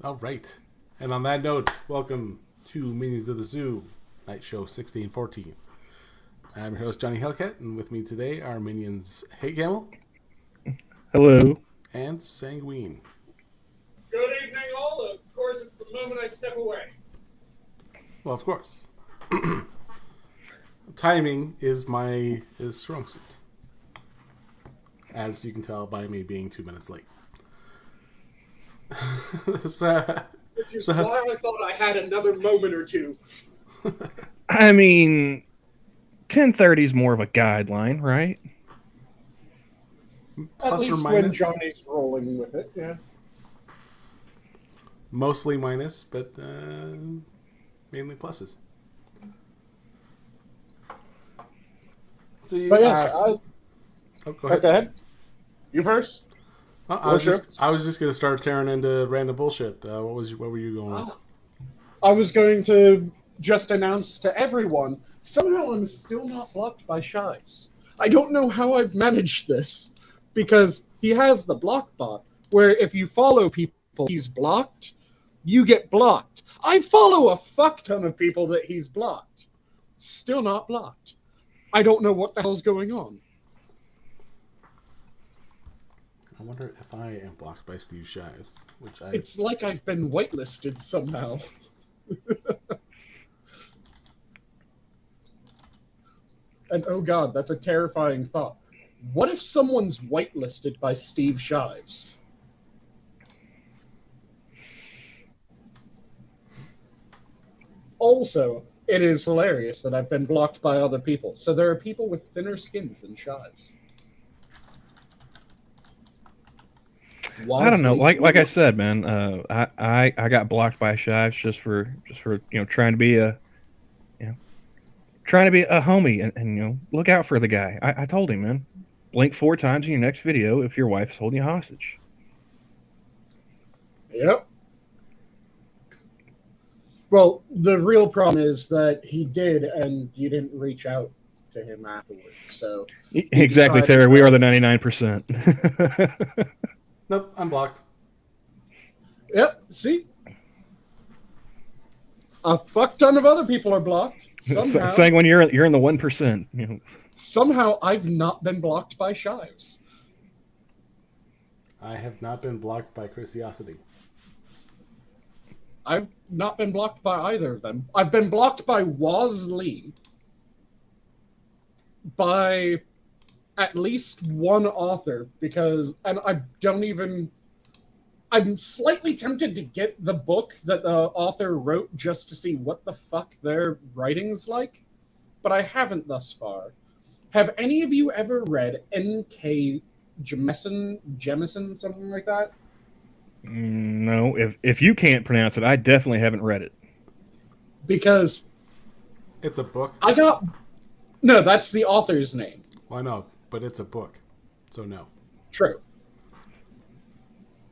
All right. And on that note, welcome to Minions of the Zoo, Night Show 1614. I'm your host, Johnny Hellcat, and with me today are Minions Hey Camel. Hello. And Sanguine. Good evening, all. Of course, it's the moment I step away. Well, of course. Timing is strong suit. As you can tell by me being 2 minutes late. Which is why I thought I had another moment or two. I mean, 10:30 is more of a guideline, right? Plus At or least minus. when Johnny's rolling with it, yeah. Mostly minus, but mainly pluses. So you, But yes, oh, go ahead. go ahead. You first. I was just gonna start tearing into random bullshit. What were you going with? I was going to just announce to everyone, somehow I'm still not blocked by Shives. I don't know how I've managed this, because he has the block bot, where if you follow people he's blocked, you get blocked. I follow a fuck ton of people that he's blocked. Still not blocked. I don't know what the hell's going on. I wonder if I am blocked by Steve Shives, which I... It's like I've been whitelisted somehow. And oh god, that's a terrifying thought. What if someone's whitelisted by Steve Shives? Also, it is hilarious that I've been blocked by other people. So there are people with thinner skins than Shives. I don't know. Like I said, man, I got blocked by Shives just for trying to be a homie and look out for the guy. I told him, man, blink 4 times in your next video if your wife's holding you hostage. Yep. Well, the real problem is that he did, and you didn't reach out to him afterwards. So exactly, Terry. We are the 99%. Nope, I'm blocked. Yep, see? A fuck ton of other people are blocked. Somehow, Saying when you're in the 1%. Somehow I've not been blocked by Shives. I have not been blocked by Chrisiosity. I've not been blocked by either of them. I've been blocked by Woz Lee, by at least one author, I'm slightly tempted to get the book that the author wrote just to see what the fuck their writing's like, but I haven't thus far. Have any of you ever read N.K. Jemisin, something like that? No, if you can't pronounce it, I definitely haven't read it. Because it's a book. No, that's the author's name. Well, I know, but it's a book, so no. True.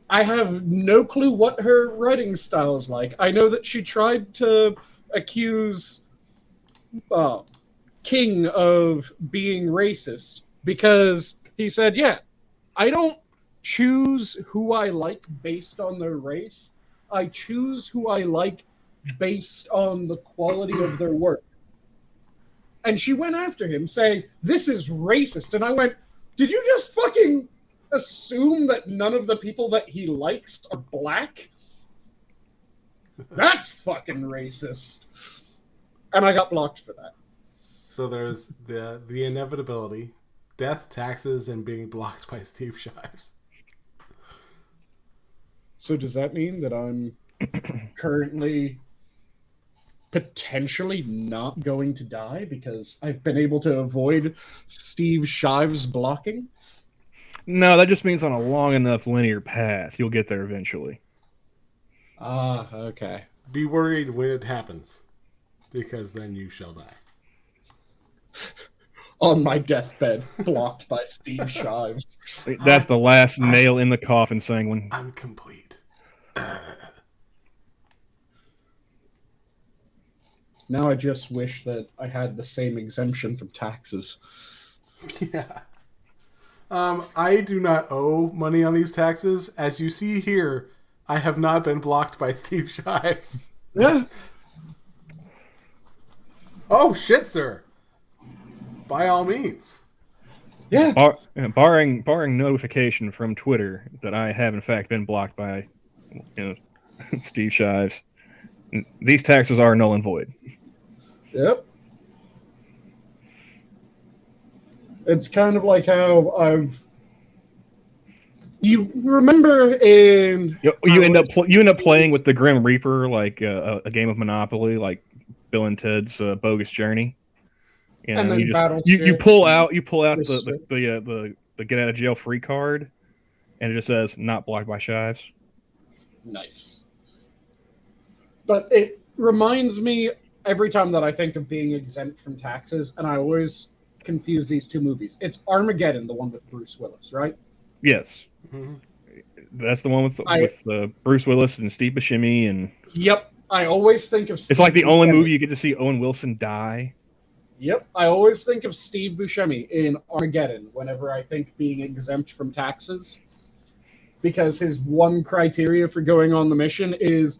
I have no clue what her writing style is like. I know that she tried to accuse King of being racist because he said, yeah, I don't choose who I like based on their race. I choose who I like based on the quality of their work. And she went after him saying, this is racist. And I went, did you just fucking assume that none of the people that he likes are black? That's fucking racist. And I got blocked for that. So there's the inevitability, death, taxes, and being blocked by Steve Shives. So does that mean that I'm currently potentially not going to die because I've been able to avoid Steve Shives blocking? No, that just means on a long enough linear path, you'll get there eventually. Ah, okay. Be worried when it happens, because then you shall die. On my deathbed, blocked by Steve Shives. That's the last nail in the coffin, Sanguine. I'm complete. Now I just wish that I had the same exemption from taxes. Yeah. I do not owe money on these taxes. As you see here, I have not been blocked by Steve Shives. Yeah. Oh, shit, sir. By all means. Yeah. Barring notification from Twitter that I have in fact been blocked by, Steve Shives, these taxes are null and void. Yep. It's kind of like how you remember in you end up playing with the Grim Reaper like a game of Monopoly, like Bill and Ted's Bogus Journey. And then you pull out the get out of jail free card, and it just says not blocked by Shives. Nice. But it reminds me every time that I think of being exempt from taxes, and I always confuse these two movies. It's Armageddon, the one with Bruce Willis, right? Yes. Mm-hmm. That's the one with Bruce Willis and Steve Buscemi, and yep. I always think of it's like the only movie you get to see Owen Wilson die. Yep. I always think of Steve Buscemi in Armageddon whenever I think being exempt from taxes, because his one criteria for going on the mission is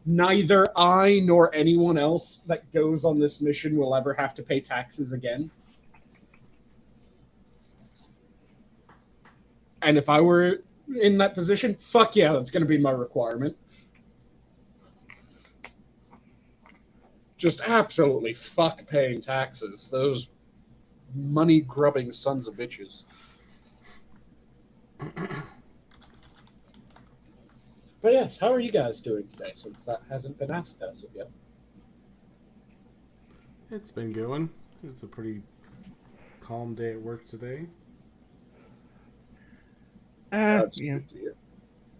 neither I nor anyone else that goes on this mission will ever have to pay taxes again. And if I were in that position, fuck yeah, that's going to be my requirement. Just absolutely fuck paying taxes. Those money-grubbing sons of bitches. But yes, how are you guys doing today, since that hasn't been asked as of yet? It's been going. It's a pretty calm day at work today. That's Yeah. good to hear.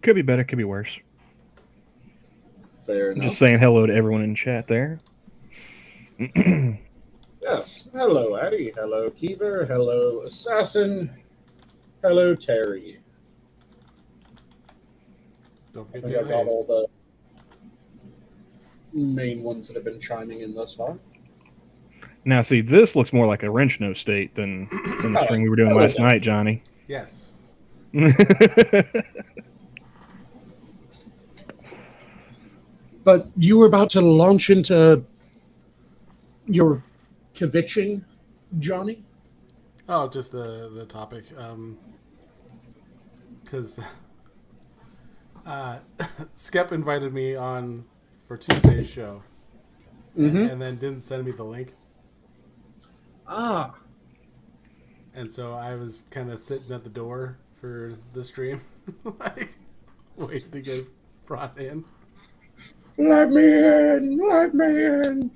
Could be better, could be worse. Fair enough. Just saying hello to everyone in chat there. Yes. Hello, Addy. Hello, Keever. Hello, Assassin. Hello, Terry. Don't I forget think I to got all the main ones that have been chiming in thus far. Now, see, this looks more like a wrench no state than the string we were doing last night, Johnny. Yes. But you were about to launch into your kvetching, Johnny? Oh, just the topic. Because Skep invited me on for Tuesday's show, and then didn't send me the link. Ah. And so I was kind of sitting at the door for the stream, like waiting to get brought in. Let me in! Let me in!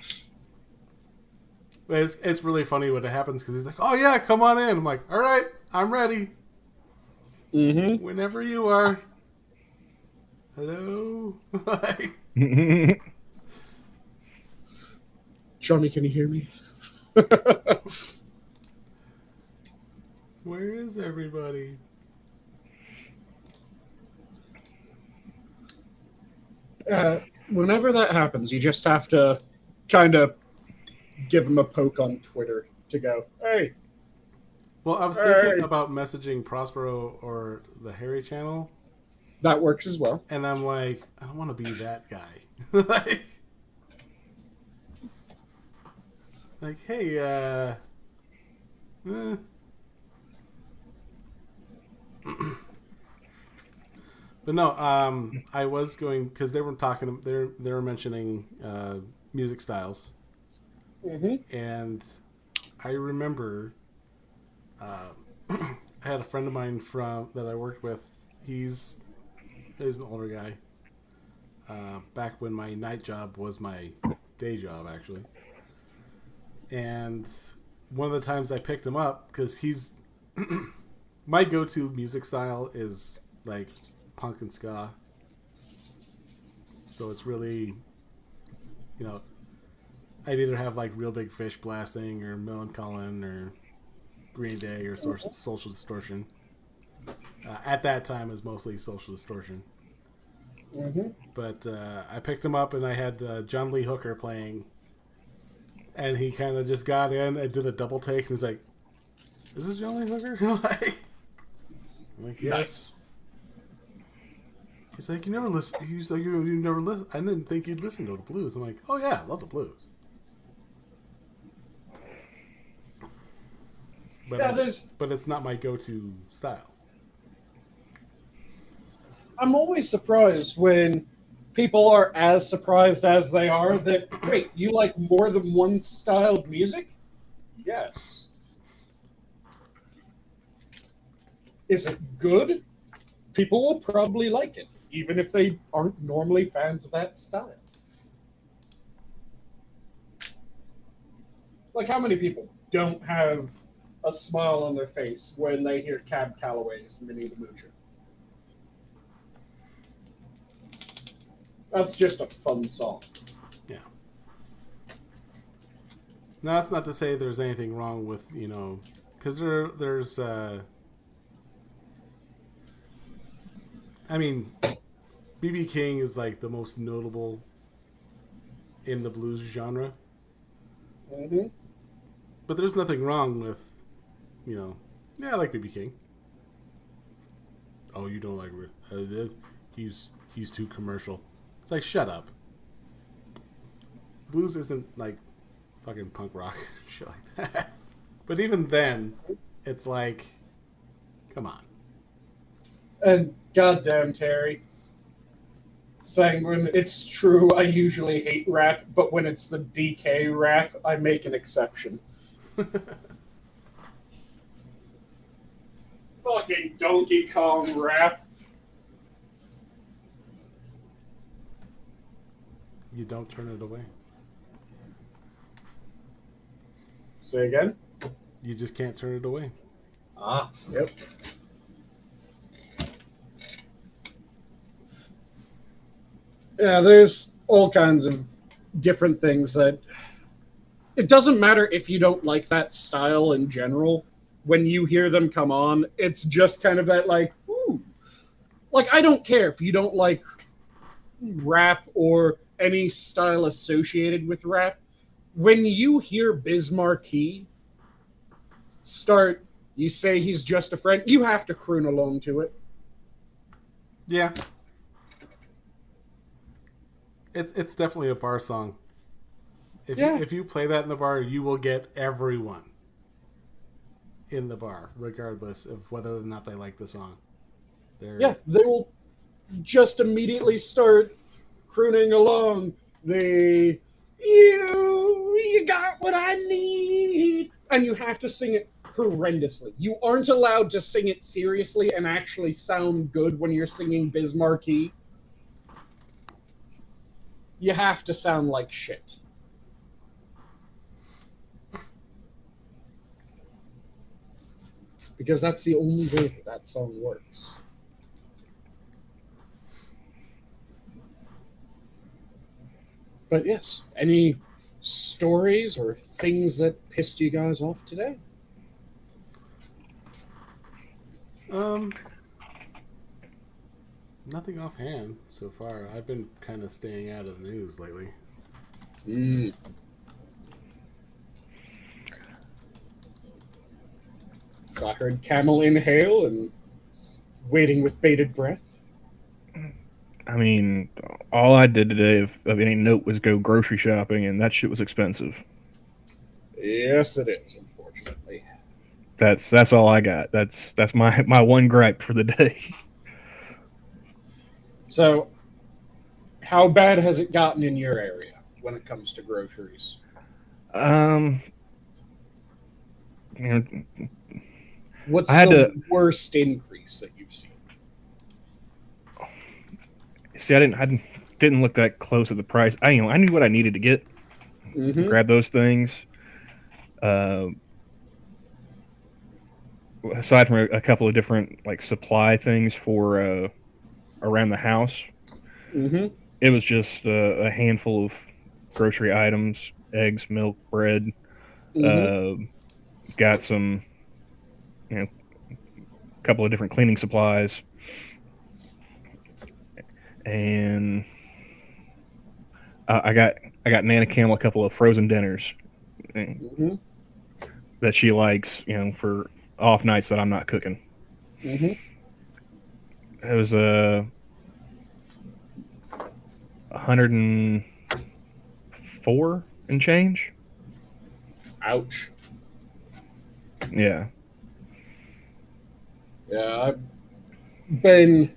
But it's really funny when it happens because he's like, "Oh yeah, come on in." I'm like, "All right, I'm ready. Whenever you are." Hello. Johnny, can you hear me? Where is everybody? Whenever that happens, you just have to kind of give him a poke on Twitter to go, hey. Well, I was thinking about messaging Prospero or the Harry channel. That works as well. And I'm like, I don't want to be that guy. like, hey, But no, I was going because they were talking. They were mentioning music styles, and I remember I had a friend of mine that I worked with. He's an older guy. Back when my night job was my day job, actually, and one of the times I picked him up because he's my go-to music style is like punk and ska. So it's really, I'd either have like Real Big Fish blasting or Millencolin or Green Day or Social Distortion. At that time, it was mostly Social Distortion. But I picked him up and I had John Lee Hooker playing, and he kind of just got in and did a double take and he's like, "Is this John Lee Hooker?" I'm like, yes. He's like, you never listen. He's like, you never listen. I didn't think you'd listen to the blues. I'm like, oh yeah, I love the blues. But Yeah, but it's not my go-to style. I'm always surprised when people are as surprised as they are that, wait, you like more than one style of music? Yes. Is it good? People will probably like it, even if they aren't normally fans of that style. Like, how many people don't have a smile on their face when they hear Cab Calloway's Minnie the Moocher? That's just a fun song. Yeah. Now, that's not to say there's anything wrong with, because there's, I mean, B.B. King is like the most notable in the blues genre. Mm-hmm. But there's nothing wrong with, yeah, I like B.B. King. Oh, you don't like he's too commercial. It's like, shut up. Blues isn't like fucking punk rock shit like that. But even then, it's like, come on. And goddamn, Terry. Sanguine, it's true, I usually hate rap, but when it's the DK rap, I make an exception. Fucking Donkey Kong rap. You don't turn it away. Say again? You just can't turn it away. Ah, yep. Yeah, there's all kinds of different things that... It doesn't matter if you don't like that style in general. When you hear them come on, it's just kind of that, like, ooh. Like, I don't care if you don't like rap or any style associated with rap. When you hear Biz Markie start, you say he's just a friend, you have to croon along to it. Yeah. It's definitely a bar song. If you play that in the bar, you will get everyone in the bar, regardless of whether or not they like the song. They will just immediately start crooning along. You got what I need. And you have to sing it horrendously. You aren't allowed to sing it seriously and actually sound good when you're singing Biz Markie. You have to sound like shit. Because that's the only way that song works. But yes, any stories or things that pissed you guys off today? Nothing offhand so far. I've been kind of staying out of the news lately. So I heard Camel inhale and waiting with bated breath. I mean, all I did today of any note was go grocery shopping, and that shit was expensive. Yes, it is, unfortunately. That's all I got. That's my one gripe for the day. So, how bad has it gotten in your area when it comes to groceries? What's the worst increase that you've seen? See, I didn't look that close at the price. I knew what I needed to get. Mm-hmm. Grab those things. Aside from a couple of different like supply things for around the house, it was just a handful of grocery items: eggs, milk, bread. Got some, a couple of different cleaning supplies, and I got Nana Camel a couple of frozen dinners that she likes, for off nights that I'm not cooking. It was 104 and change. Ouch. Yeah. Yeah, I've been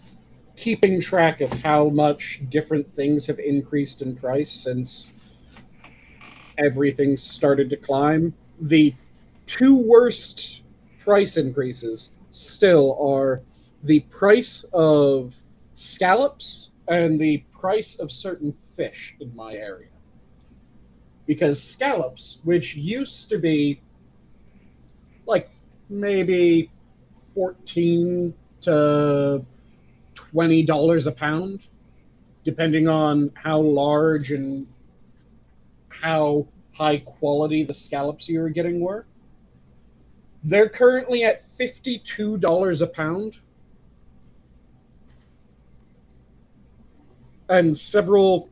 keeping track of how much different things have increased in price since everything started to climb. The two worst price increases still are the price of scallops and the price of certain fish in my area. Because scallops, which used to be like maybe 14 to $20 a pound, depending on how large and how high quality the scallops you were getting were. They're currently at $52 a pound. And several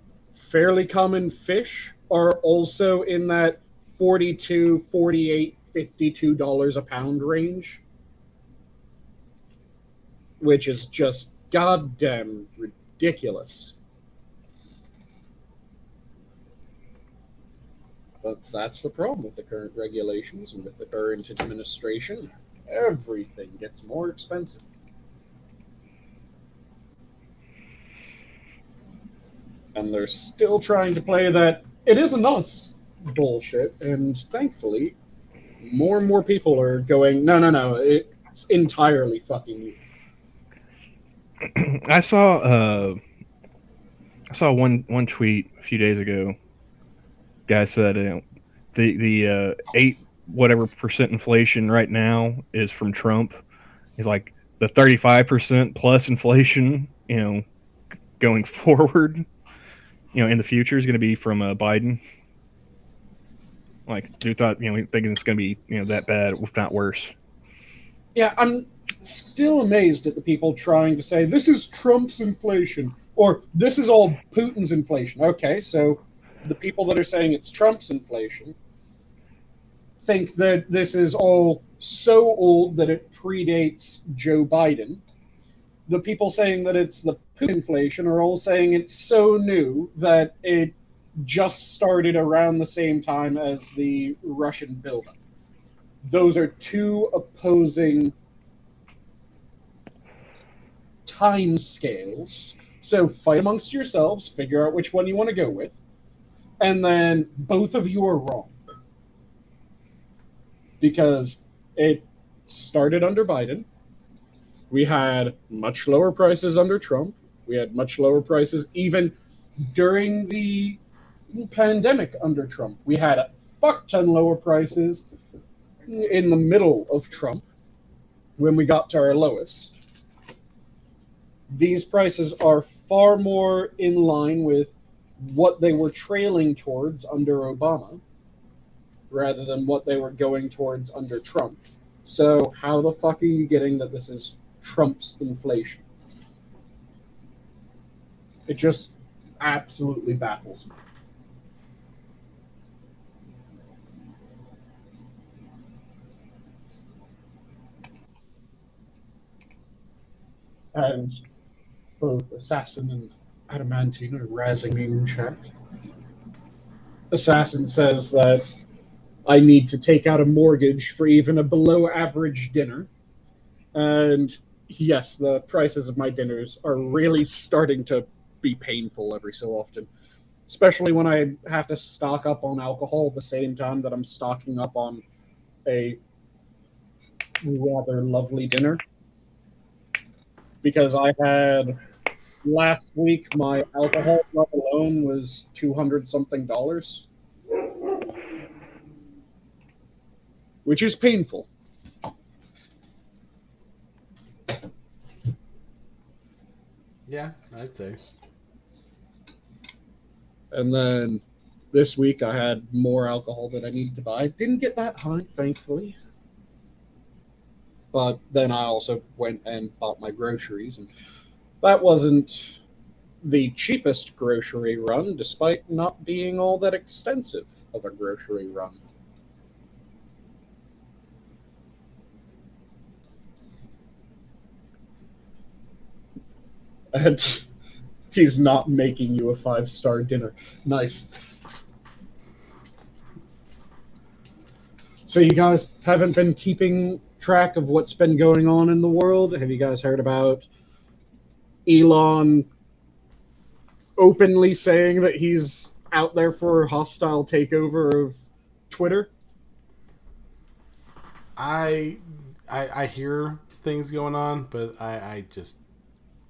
fairly common fish are also in that $42, $48, $52 a pound range, which is just goddamn ridiculous. But that's the problem with the current regulations and with the current administration. Everything gets more expensive. And they're still trying to play that it isn't us bullshit. And thankfully, more and more people are going, no, it's entirely fucking you. I saw one tweet a few days ago. Guy said the 8% inflation right now is from Trump. He's like the 35% plus inflation, going forward, in the future is going to be from Biden. Like, dude thought, thinking it's going to be, that bad, if not worse. Yeah, I'm still amazed at the people trying to say this is Trump's inflation or this is all Putin's inflation. Okay, so the people that are saying it's Trump's inflation think that this is all so old that it predates Joe Biden. The people saying that it's the Putin inflation are all saying it's so new that it just started around the same time as the Russian buildup. Those are two opposing time scales. So fight amongst yourselves, figure out which one you want to go with, and then both of you are wrong. Because it started under Biden. We had much lower prices under Trump. We had much lower prices even during the pandemic under Trump. We had a fuck ton lower prices in the middle of Trump when we got to our lowest. These prices are far more in line with what they were trailing towards under Obama rather than what they were going towards under Trump. So how the fuck are you getting that this is Trump's inflation? It just absolutely baffles me. And both Assassin and Adamantine are razzing me in chat. Assassin says that I need to take out a mortgage for even a below average dinner. And yes, the prices of my dinners are really starting to be painful every so often. Especially when I have to stock up on alcohol at the same time that I'm stocking up on a rather lovely dinner. Because I had last week, my alcohol club alone was $200 something, which is painful. Yeah, I'd say. And then this week I had more alcohol that I needed to buy. Didn't get that high, thankfully. But then I also went and bought my groceries. And that wasn't the cheapest grocery run, despite not being all that extensive of a grocery run. And He's not making you a 5-star dinner. Nice. So you guys haven't been keeping track of what's been going on in the world? Have you guys heard about Elon openly saying that he's out there for a hostile takeover of Twitter? I hear things going on, but I just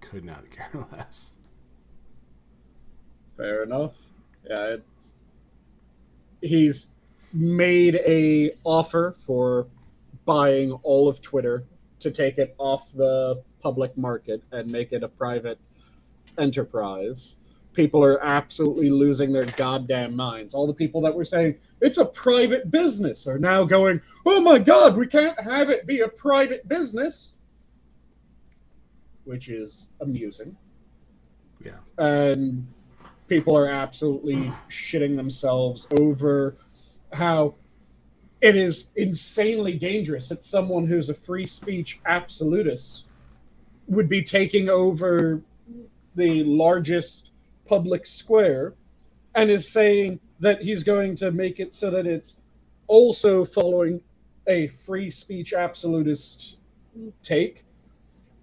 could not care less. Fair enough. Yeah, he's made a offer for buying all of Twitter to take it off the public market and make it a private enterprise. People are absolutely losing their goddamn minds. All the people that were saying it's a private business are now going, oh my god, we can't have it be a private business, which is amusing. Yeah. And people are absolutely shitting themselves over how it is insanely dangerous that someone who's a free speech absolutist would be taking over the largest public square and is saying that he's going to make it so that it's also following a free speech absolutist take.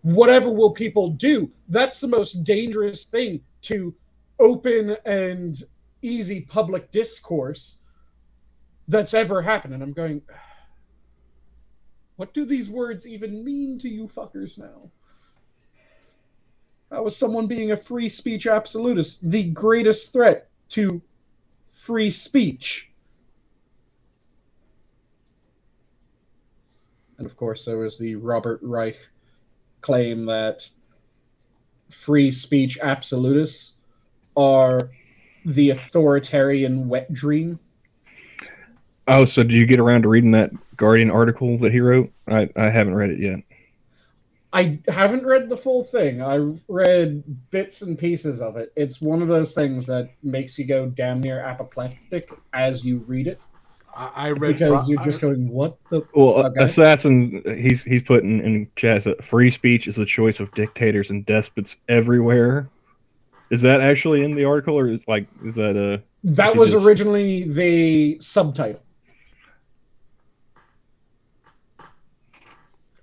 Whatever will people do? That's the most dangerous thing, to open and easy public discourse that's ever happened. And I'm going, what do these words even mean to you fuckers now? How is someone being a free speech absolutist the greatest threat to free speech? And of course, there was the Robert Reich claim that free speech absolutists are the authoritarian wet dream. Oh, so did you get around to reading that Guardian article that he wrote? I haven't read it yet. I haven't read the full thing. I read bits and pieces of it. It's one of those things that makes you go damn near apoplectic as you read it. I read because you're just going, what the? Well, okay. Assassin, he's putting in chat that free speech is the choice of dictators and despots everywhere. Is that actually in the article, or is that a? That was originally the subtitle.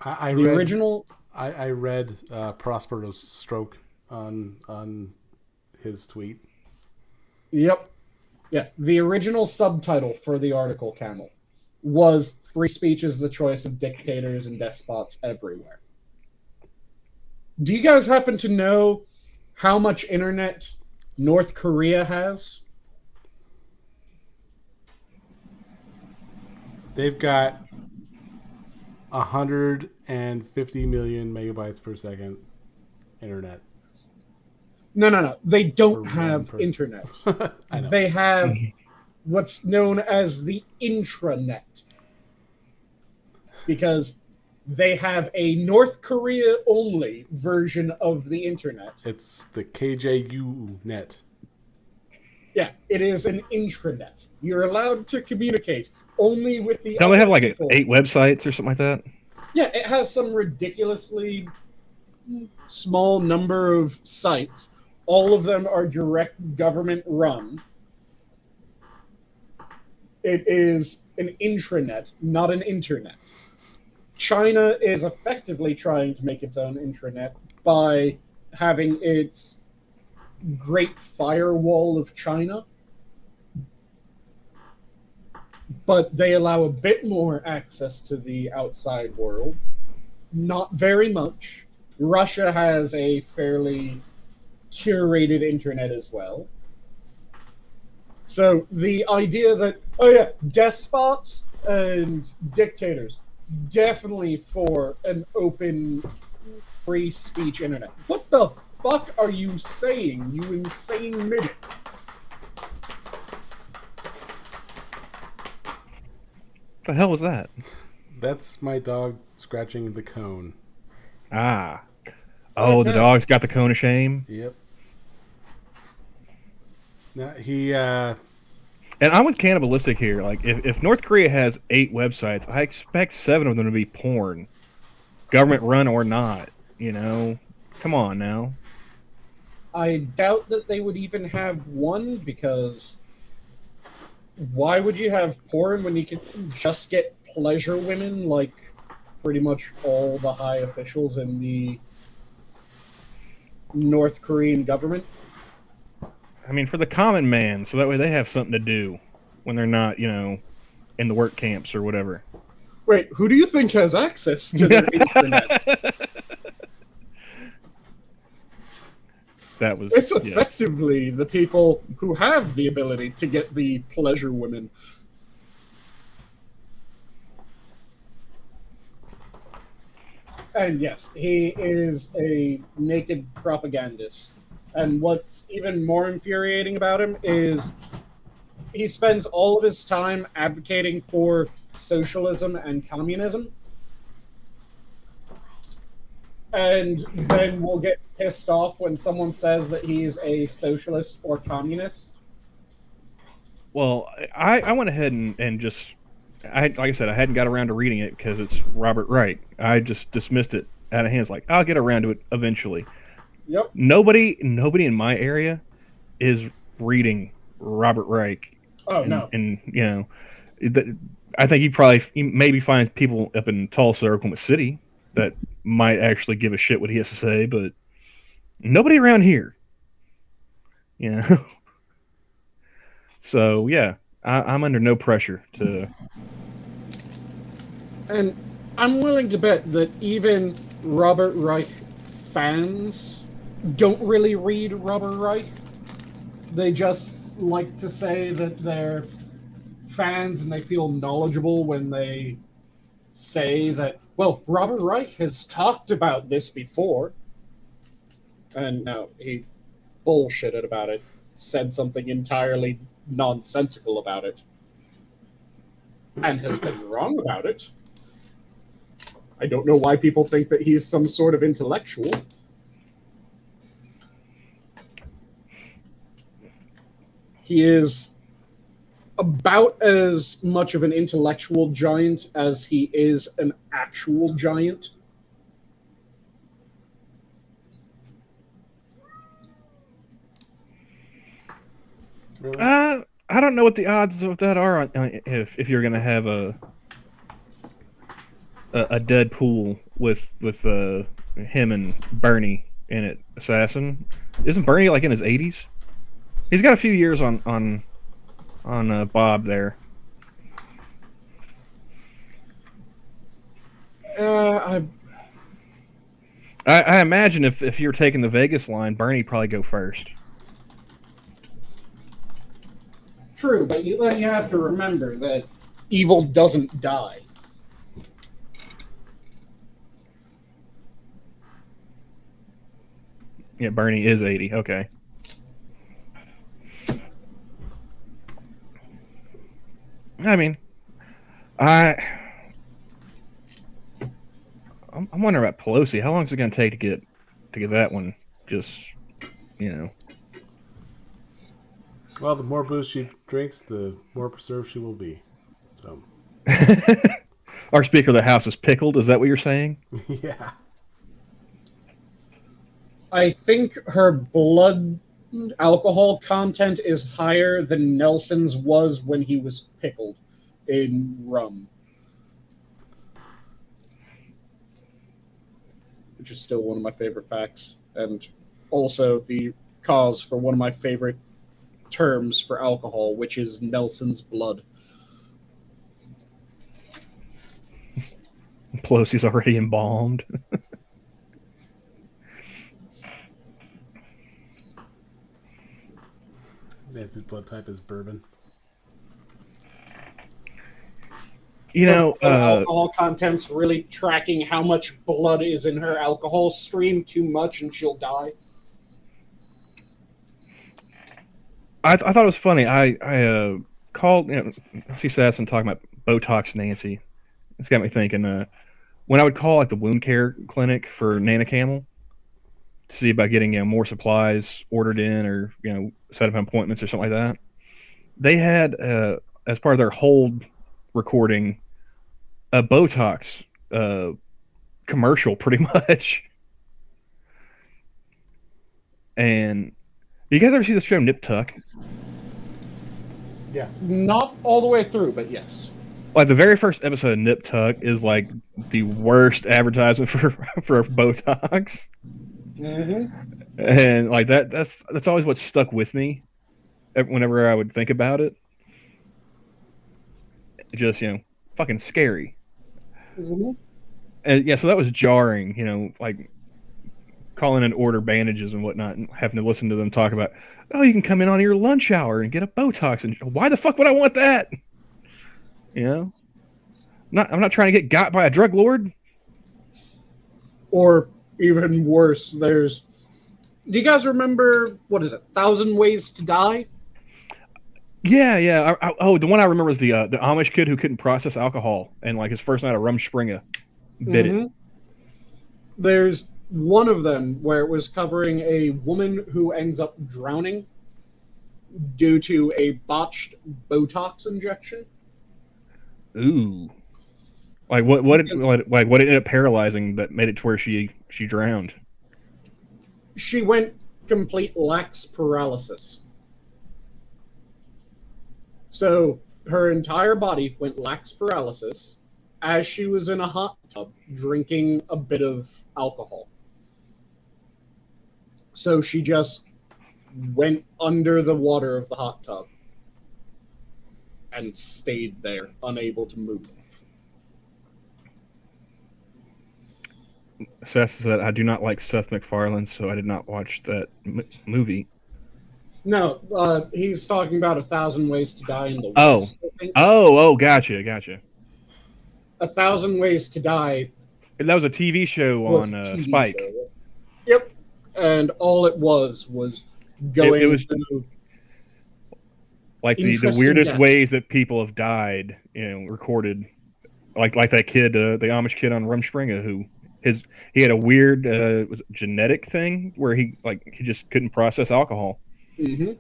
I read Prospero's stroke on his tweet. Yep. Yeah, the original subtitle for the article, Camel, was free speech is the choice of dictators and despots everywhere. Do you guys happen to know how much internet North Korea has? They've got 150 million megabytes per second internet. No. They don't have internet. I know. They have what's known as the intranet. Because they have a North Korea-only version of the internet. It's the KJU net. Yeah, it is an intranet. You're allowed to communicate only with the... Don't they have like 8 websites or something like that? Yeah, it has some ridiculously small number of sites. All of them are direct government run. It is an intranet, not an internet. China is effectively trying to make its own intranet by having its Great Firewall of China. But they allow a bit more access to the outside world. Not very much. Russia has a fairly curated internet as well. So the idea that, despots and dictators, definitely for an open, free speech internet. What the fuck are you saying, you insane midget? What the hell was that? That's my dog scratching the cone. Ah. Oh, the dog's got the cone of shame? Yep. Now, he, And I'm with Cannibalistic here. Like, if North Korea has 8 websites, I expect 7 of them to be porn. Government run or not, you know? Come on now. I doubt that they would even have one, because why would you have porn when you can just get pleasure women like pretty much all the high officials in the North Korean government? I mean, for the common man, so that way they have something to do when they're not, in the work camps or whatever. Wait, who do you think has access to their internet? It's effectively the people who have the ability to get the pleasure women. And yes, he is a naked propagandist. And what's even more infuriating about him is he spends all of his time advocating for socialism and communism, and then we'll get pissed off when someone says that he's a socialist or communist. Well, I went ahead and just, like I said, I hadn't got around to reading it because it's Robert Reich. I just dismissed it out of hands, like, I'll get around to it eventually. Yep. Nobody in my area is reading Robert Reich. Oh, no. And I think he maybe finds people up in Tulsa or Oklahoma City that might actually give a shit what he has to say, but nobody around here. So, yeah, I'm under no pressure to... And I'm willing to bet that even Robert Reich fans don't really read Robert Reich. They just like to say that they're fans and they feel knowledgeable when they say that, well, Robert Reich has talked about this before. And no, he bullshitted about it, said something entirely nonsensical about it, and has been wrong about it. I don't know why people think that he's some sort of intellectual. He is about as much of an intellectual giant as he is an actual giant. Really? I don't know what the odds of that are if you're going to have a Deadpool with him and Bernie in it. Assassin, isn't Bernie like in his 80s? He's got a few years on Bob there. I imagine if you're taking the Vegas line, Bernie'd probably go first. True, but you have to remember that evil doesn't die. Yeah, Bernie is 80. Okay. I mean, I'm wondering about Pelosi. How long is it going to take to get that one? Just, Well, the more booze she drinks, the more preserved she will be. So. Our Speaker of the House is pickled. Is that what you're saying? Yeah. I think her blood alcohol content is higher than Nelson's was when he was pickled in rum. Which is still one of my favorite facts. And also the cause for one of my favorite terms for alcohol, which is Nelson's blood. Pelosi's already embalmed. Nancy's blood type is bourbon. Alcohol content's really tracking how much blood is in her alcohol stream too much and she'll die. I thought it was funny. I called, she said some talking about Botox Nancy. It's got me thinking, when I would call the wound care clinic for Nana Camel to see about getting more supplies ordered in or set up appointments or something like that, they had as part of their hold recording a Botox commercial pretty much. And you guys ever see the show Nip Tuck? Yeah. Not all the way through, but yes. Like the very first episode of Nip Tuck is like the worst advertisement for Botox. Mm-hmm. And like that's always what stuck with me whenever I would think about it. Just, fucking scary. Mm-hmm. And yeah, so that was jarring, like calling in order bandages and whatnot and having to listen to them talk about, oh, you can come in on your lunch hour and get a Botox. And why the fuck would I want that? I'm not trying to get got by a drug lord. Or even worse, do you guys remember, what is it, 1,000 Ways to Die? Yeah. The one I remember was the Amish kid who couldn't process alcohol, and like his first night of Rumspringa bit it. There's one of them where it was covering a woman who ends up drowning due to a botched Botox injection. Ooh. Like what ended up paralyzing that made it to where she drowned? She went complete lax paralysis. So her entire body went lax paralysis as she was in a hot tub drinking a bit of alcohol. So she just went under the water of the hot tub and stayed there, unable to move. Seth said, I do not like Seth MacFarlane, so I did not watch that movie. No, he's talking about 1,000 Ways to Die in the West. Gotcha. 1,000 Ways to Die. That was a TV show on Spike. Show. Yep. And all it was going. It was like the weirdest ways that people have died, recorded. Like that kid, the Amish kid on Rumspringa, who he had a weird genetic thing where he just couldn't process alcohol. Mm-hmm.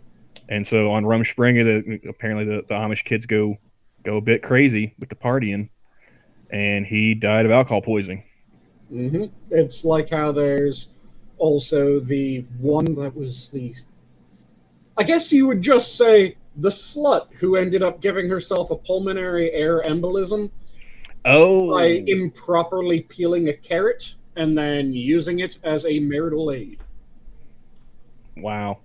And so on Rumspringa, apparently the Amish kids go a bit crazy with the partying, and he died of alcohol poisoning. Mm-hmm. It's like how there's also the one that was I guess you would just say the slut who ended up giving herself a pulmonary air embolism by improperly peeling a carrot and then using it as a marital aid. Wow.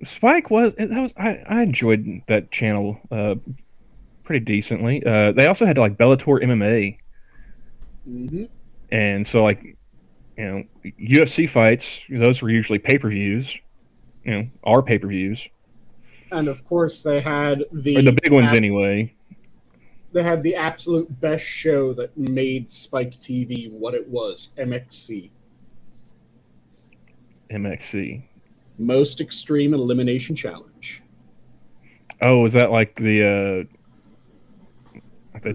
Spike I enjoyed that channel pretty decently. They also had Bellator MMA. Mm-hmm. And so UFC fights, those were usually pay-per-views, our pay-per-views. And of course they had the big ones anyway. They had the absolute best show that made Spike TV what it was, MXC. MXC. Most Extreme Elimination Challenge. Oh, is that like the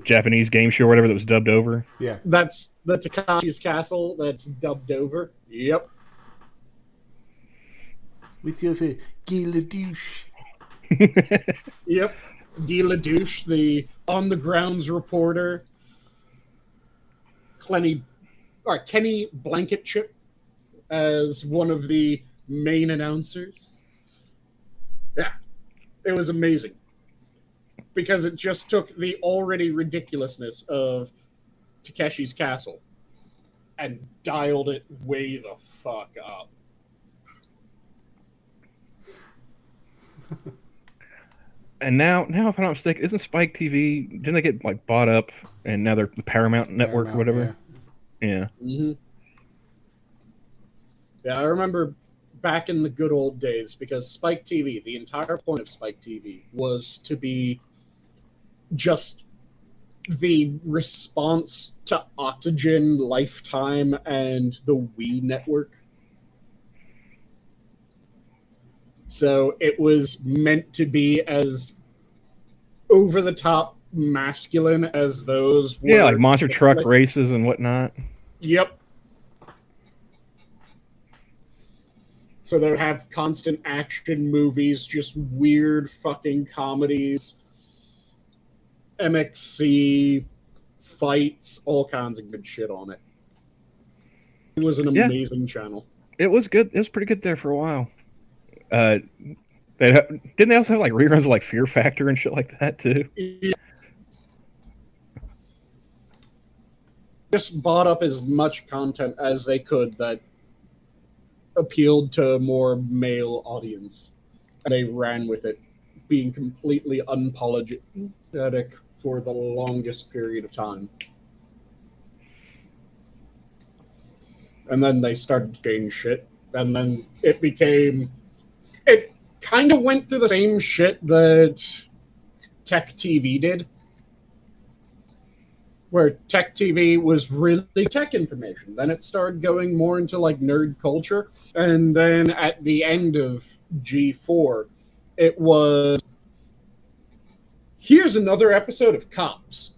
Japanese game show or whatever that was dubbed over? Yeah. That's the Takashi's Castle that's dubbed over. Yep. With your Guy Ledouche. Yep. Guy Ledouche, the on-the-grounds reporter. Kenny Blankenship as one of the main announcers. Yeah. It was amazing. Because it just took the already ridiculousness of Takeshi's Castle and dialed it way the fuck up. And now, if I'm not mistaken, isn't Spike TV? Didn't they get bought up, and now they're the Paramount Network or whatever? Yeah. Mm-hmm. Yeah, I remember back in the good old days, because Spike TV, the entire point of Spike TV was to be just the response to Oxygen, Lifetime, and the Wii network. So it was meant to be as over-the-top masculine as those were. Yeah, like monster truck races and whatnot. Yep. So they have constant action movies, just weird fucking comedies. MXC, fights, all kinds of good shit on it. It was an amazing channel. It was good. It was pretty good there for a while. Didn't they also have like reruns of like Fear Factor and shit like that too? Yeah. Just bought up as much content as they could that appealed to a more male audience. And they ran with it, being completely unapologetic for the longest period of time. And then they started to change shit. And then it kind of went through the same shit that Tech TV did. Where Tech TV was really tech information. Then it started going more into like nerd culture. And then at the end of G4, it was, here's another episode of Cops.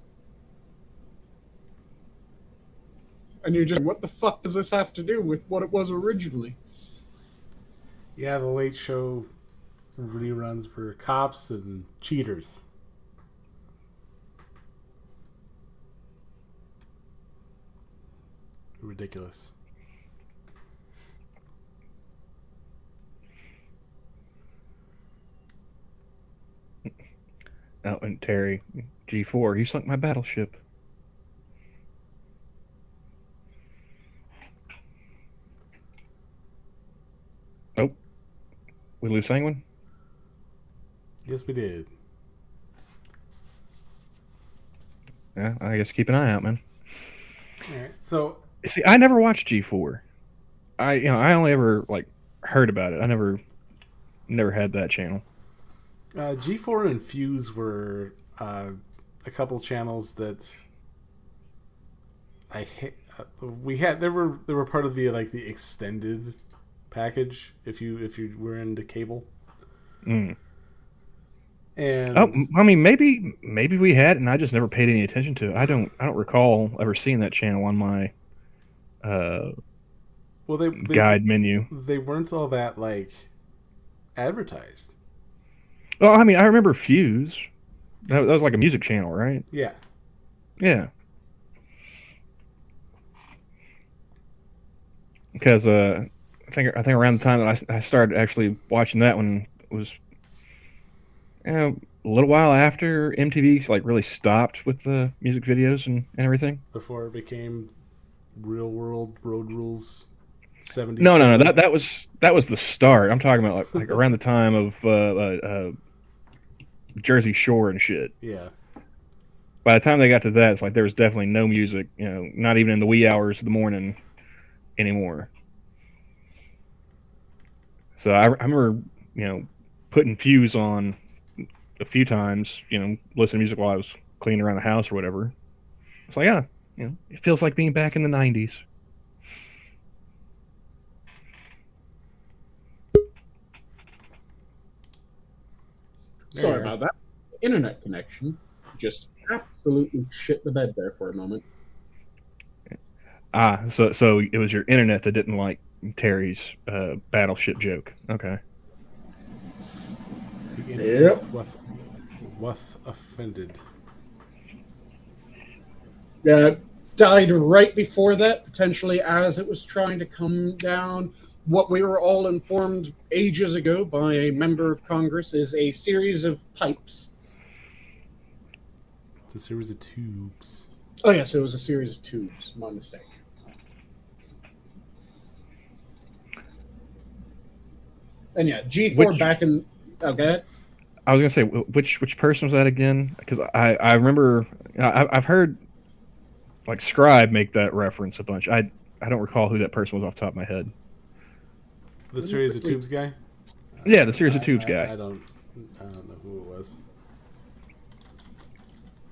And you're just, what the fuck does this have to do with what it was originally? Yeah, the Late Show reruns were Cops and Cheaters. Ridiculous. Oh, and Terry, G4, you sunk my battleship. Oh, we lose Sanguine? Yes, we did. Yeah, I guess keep an eye out, man. All right, so see, I never watched G4. I only ever like heard about it. I never had that channel. G4 and Fuse were a couple channels that we had. They were part of the the extended package if you were into cable. Mm. And I mean, maybe we had, and I just never paid any attention to it. I don't recall ever seeing that channel on my they guide menu. They weren't all that advertised. Well, I mean, I remember Fuse. That was like a music channel, right? Yeah. Yeah. Because I think around the time that I started actually watching that one was a little while after MTV really stopped with the music videos and everything. Before it became Real World Road Rules 77. No. That was the start. I'm talking about like around the time of Jersey Shore and shit. Yeah. By the time they got to that, it's like there was definitely no music, not even in the wee hours of the morning anymore. So I remember, putting Fuse on a few times, listening to music while I was cleaning around the house or whatever. It's like, yeah, it feels like being back in the 90s. Sorry about that. Internet connection just absolutely shit the bed there for a moment. So it was your internet that didn't like Terry's battleship joke. Okay. The internet was offended. Died right before that, potentially as it was trying to come down. What we were all informed ages ago by a member of Congress is a series of pipes. It's a series of tubes. Oh, yes, it was a series of tubes. My mistake. And yeah, G4 back in... Oh, go ahead. I was going to say, which person was that again? Because I remember... I've heard Scribe make that reference a bunch. I don't recall who that person was off the top of my head. The series of tubes guy? Yeah, the series of tubes guy. I don't know who it was.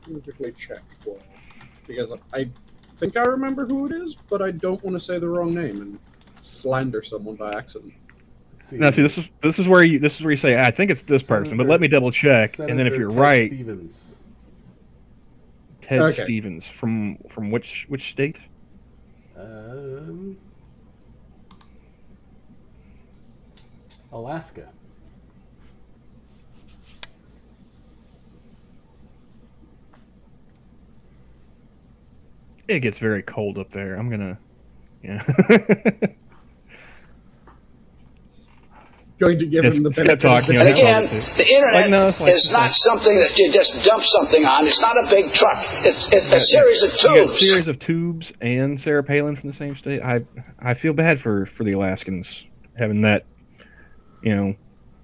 Let me quickly check. Because I think I remember who it is, but I don't want to say the wrong name and slander someone by accident. Now, see, this is where you say I think it's this person, but let me double check, Senator and then if you're Ted right, Stevens. Ted Stevens from which state? Alaska. it gets very cold up there. I'm gonna, yeah. Going to give him the Skep benefit Tock, of the you know, And again, he calls it too. the internet Like, no, it's like, is not something that you just dump something on. It's not a big truck. It's a series of You got a tubes. series of tubes and Sarah Palin from the same state. I feel bad for the Alaskans having that, you know,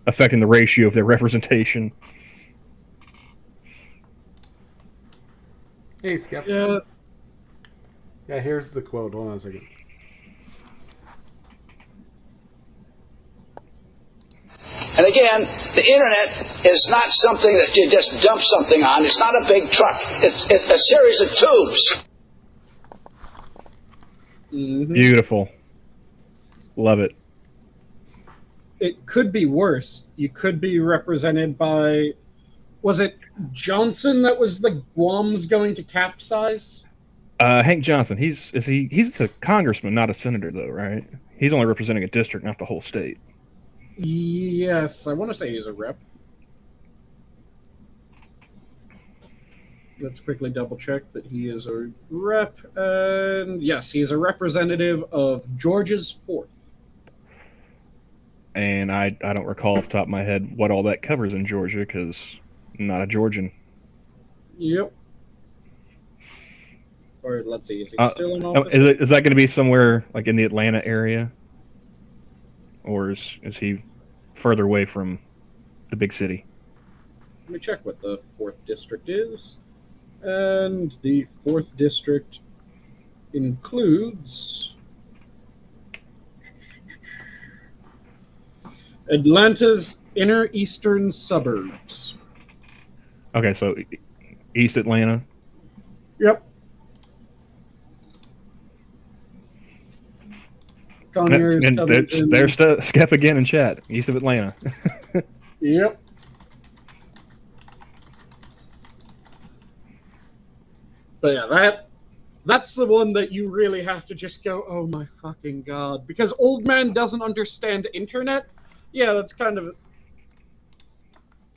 affecting the ratio of their representation. Hey, Skep. Yeah. Yeah, here's the quote. Hold on a second. And again, the internet is not something that you just dump something on. It's not a big truck. It's a series of tubes. Mm-hmm. Beautiful. Love it. It could be worse. You could be represented by, was it Johnson that was the Guam's going to capsize? Hank Johnson. He's a congressman, not a senator, though, right? He's only representing a district, not the whole state. Yes, I want to say he's a rep. Let's quickly double check that he is a rep. And yes, he's a representative of Georgia's 4th. And I don't recall off the top of my head what all that covers in Georgia because I'm not a Georgian. Yep. Or let's see, is he still in office? Is that going to be somewhere like in the Atlanta area? Or is he further away from the big city? Let me check what the 4th district is. And the 4th district includes Atlanta's inner eastern suburbs. Okay, so East Atlanta. Yep. Conyers, And there's Skep again in chat. East of Atlanta. Yep. But yeah, that's the one that you really have to just go, oh my fucking god. Because old man doesn't understand internet. Yeah, that's kind of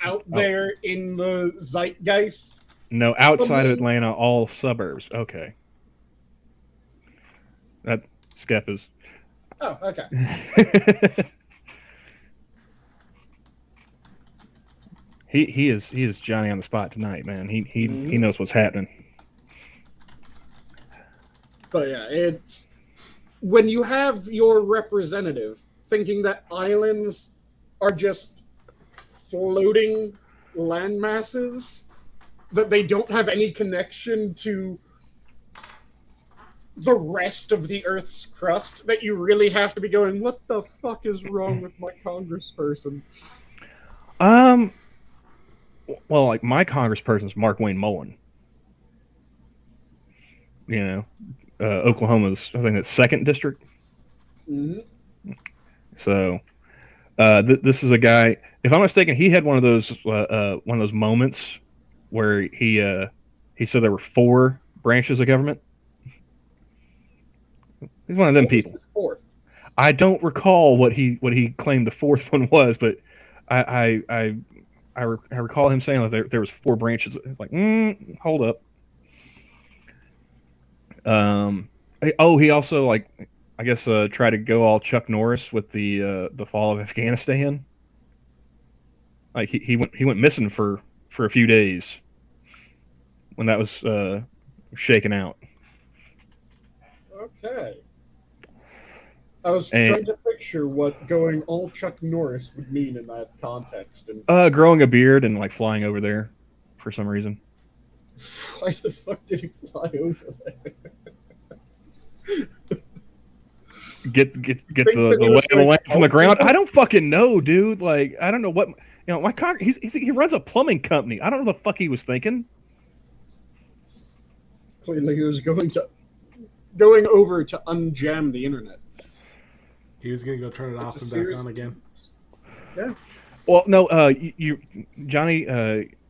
out there in the zeitgeist. No, outside of Atlanta, all suburbs. Okay. That Skep is. Oh, okay. He is Johnny on the spot tonight, man. He knows what's happening. But yeah, it's when you have your representative thinking that islands are just floating land masses, that they don't have any connection to the rest of the Earth's crust, that you really have to be going, what the fuck is wrong with my congressperson? Well, like my congressperson's Mark Wayne Mullen. You know, Oklahoma's, I think that's 2nd district. Mm-hmm. So, this is a guy. If I'm not mistaken, he had one of those moments where he said there were 4 branches of government. He's one of them people. His 4th? I don't recall what he claimed the 4th one was, but I recall him saying that there was 4 branches. It's like, hold up. He also, like, I guess tried to go all Chuck Norris with the fall of Afghanistan. Like he went missing for a few days when that was shaken out. Okay. I was trying to picture what going all Chuck Norris would mean in that context. And growing a beard and like flying over there for some reason. Why the fuck did he fly over there? Get the lay of the land from the ground. I don't fucking know, dude. Like, I don't know what, he runs a plumbing company. I don't know the fuck he was thinking. Clearly, he was going over to unjam the internet. He was gonna go turn it off and back on again. Yeah. Well, no, Johnny,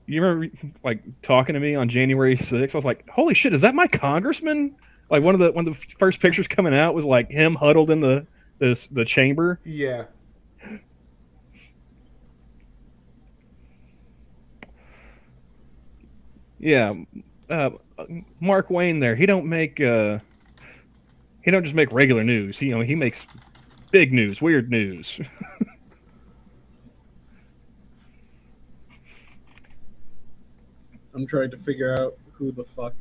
you remember like talking to me on January 6th? I was like, holy shit, is that my congressman? Like one of the first pictures coming out was like him huddled in the chamber. Yeah. Yeah. Mark Wayne there. He don't just make regular news. He makes big news, weird news. I'm trying to figure out who the fuck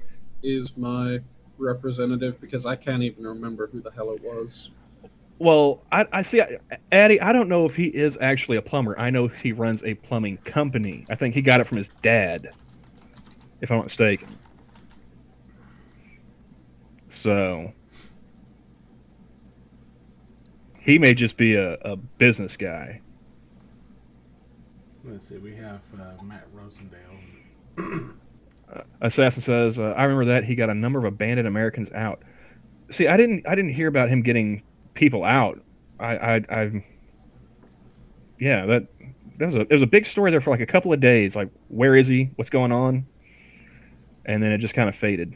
is my representative because I can't even remember who the hell it was. Well, I see, Addy. I don't know if he is actually a plumber. I know he runs a plumbing company. I think he got it from his dad, if I'm not mistaken. So he may just be a business guy. Let's see. We have Matt Rosendale. Assassin says, "I remember that he got a number of abandoned Americans out." See, I didn't hear about him getting people out. Yeah, it was a big story there for like a couple of days. Like, where is he? What's going on? And then it just kind of faded.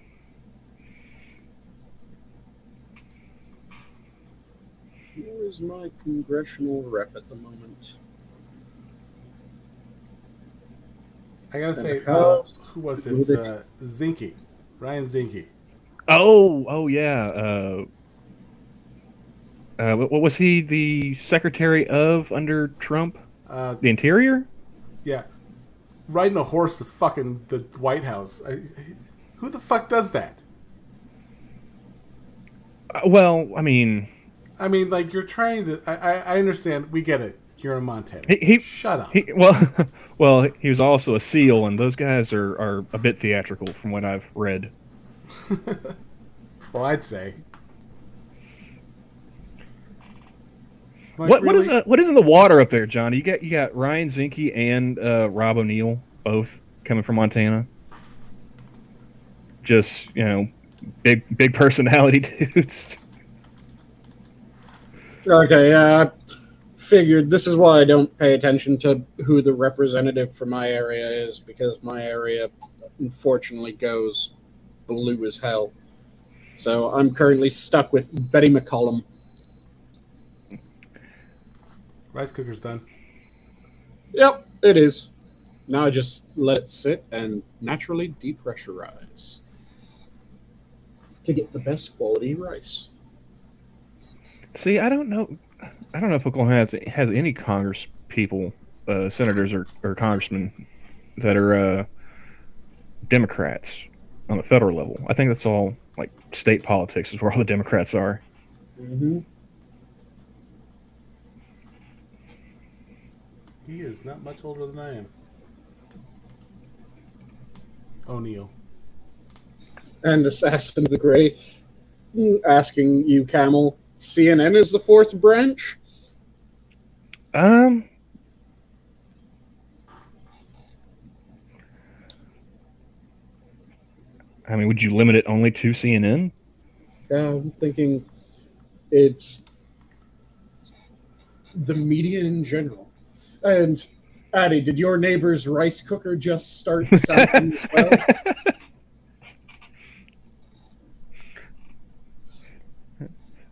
Who is my congressional rep at the moment? I gotta say, who was it? Zinke, Ryan Zinke. Oh yeah. What was he the secretary of under Trump? The Interior? Yeah, riding a horse to fucking the White House. Who the fuck does that? Well, I mean, like you're trying to. I understand. We get it. You're in Montana. Shut up. Well, he was also a SEAL, and those guys are a bit theatrical, from what I've read. Well, I'd say. Like, what is in the water up there, Johnny? You got Ryan Zinke and Rob O'Neill both coming from Montana. Just big personality dudes. Okay, I figured this is why I don't pay attention to who the representative for my area is, because my area unfortunately goes blue as hell. So I'm currently stuck with Betty McCollum. Rice cooker's done. Yep, it is. Now I just let it sit and naturally depressurize to get the best quality rice. See, I don't know if Oklahoma has any Congress people, senators or congressmen that are Democrats on the federal level. I think that's all like state politics is where all the Democrats are. Mm-hmm. He is not much older than I am. O'Neill. And Assassin of the Gray asking you, Camel, CNN is the fourth branch? I mean, would you limit it only to CNN? I'm thinking it's the media in general. And Addy, did your neighbor's rice cooker just start sounding as well?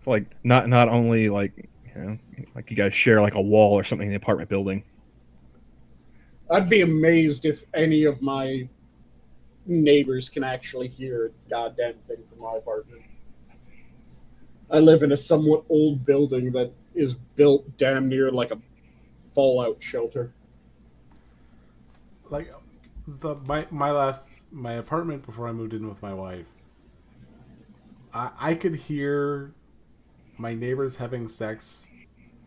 Like not only like like you guys share like a wall or something in the apartment building. I'd be amazed if any of my neighbors can actually hear a goddamn thing from my apartment. I live in a somewhat old building that is built damn near like a fallout shelter. Like my apartment before I moved in with my wife, I could hear my neighbors having sex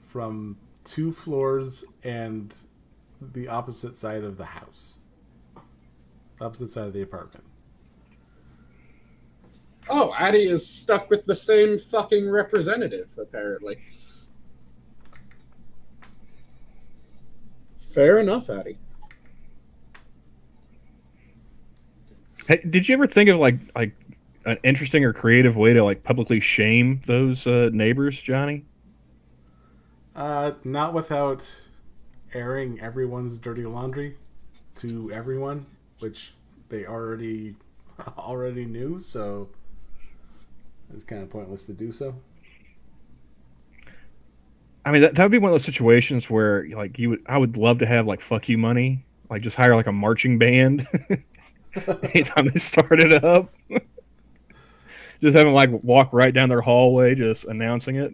from 2 floors and the opposite side of the house. The opposite side of the apartment. Oh, Addy is stuck with the same fucking representative, apparently. Fair enough, Addy. Hey, did you ever think of like an interesting or creative way to like publicly shame those neighbors, Johnny? Not without airing everyone's dirty laundry to everyone, which they already knew, so it's kind of pointless to do so. I mean, that would be one of those situations where like I would love to have like fuck you money, like just hire like a marching band. Anytime they started it up. Just having like walk right down their hallway, just announcing it.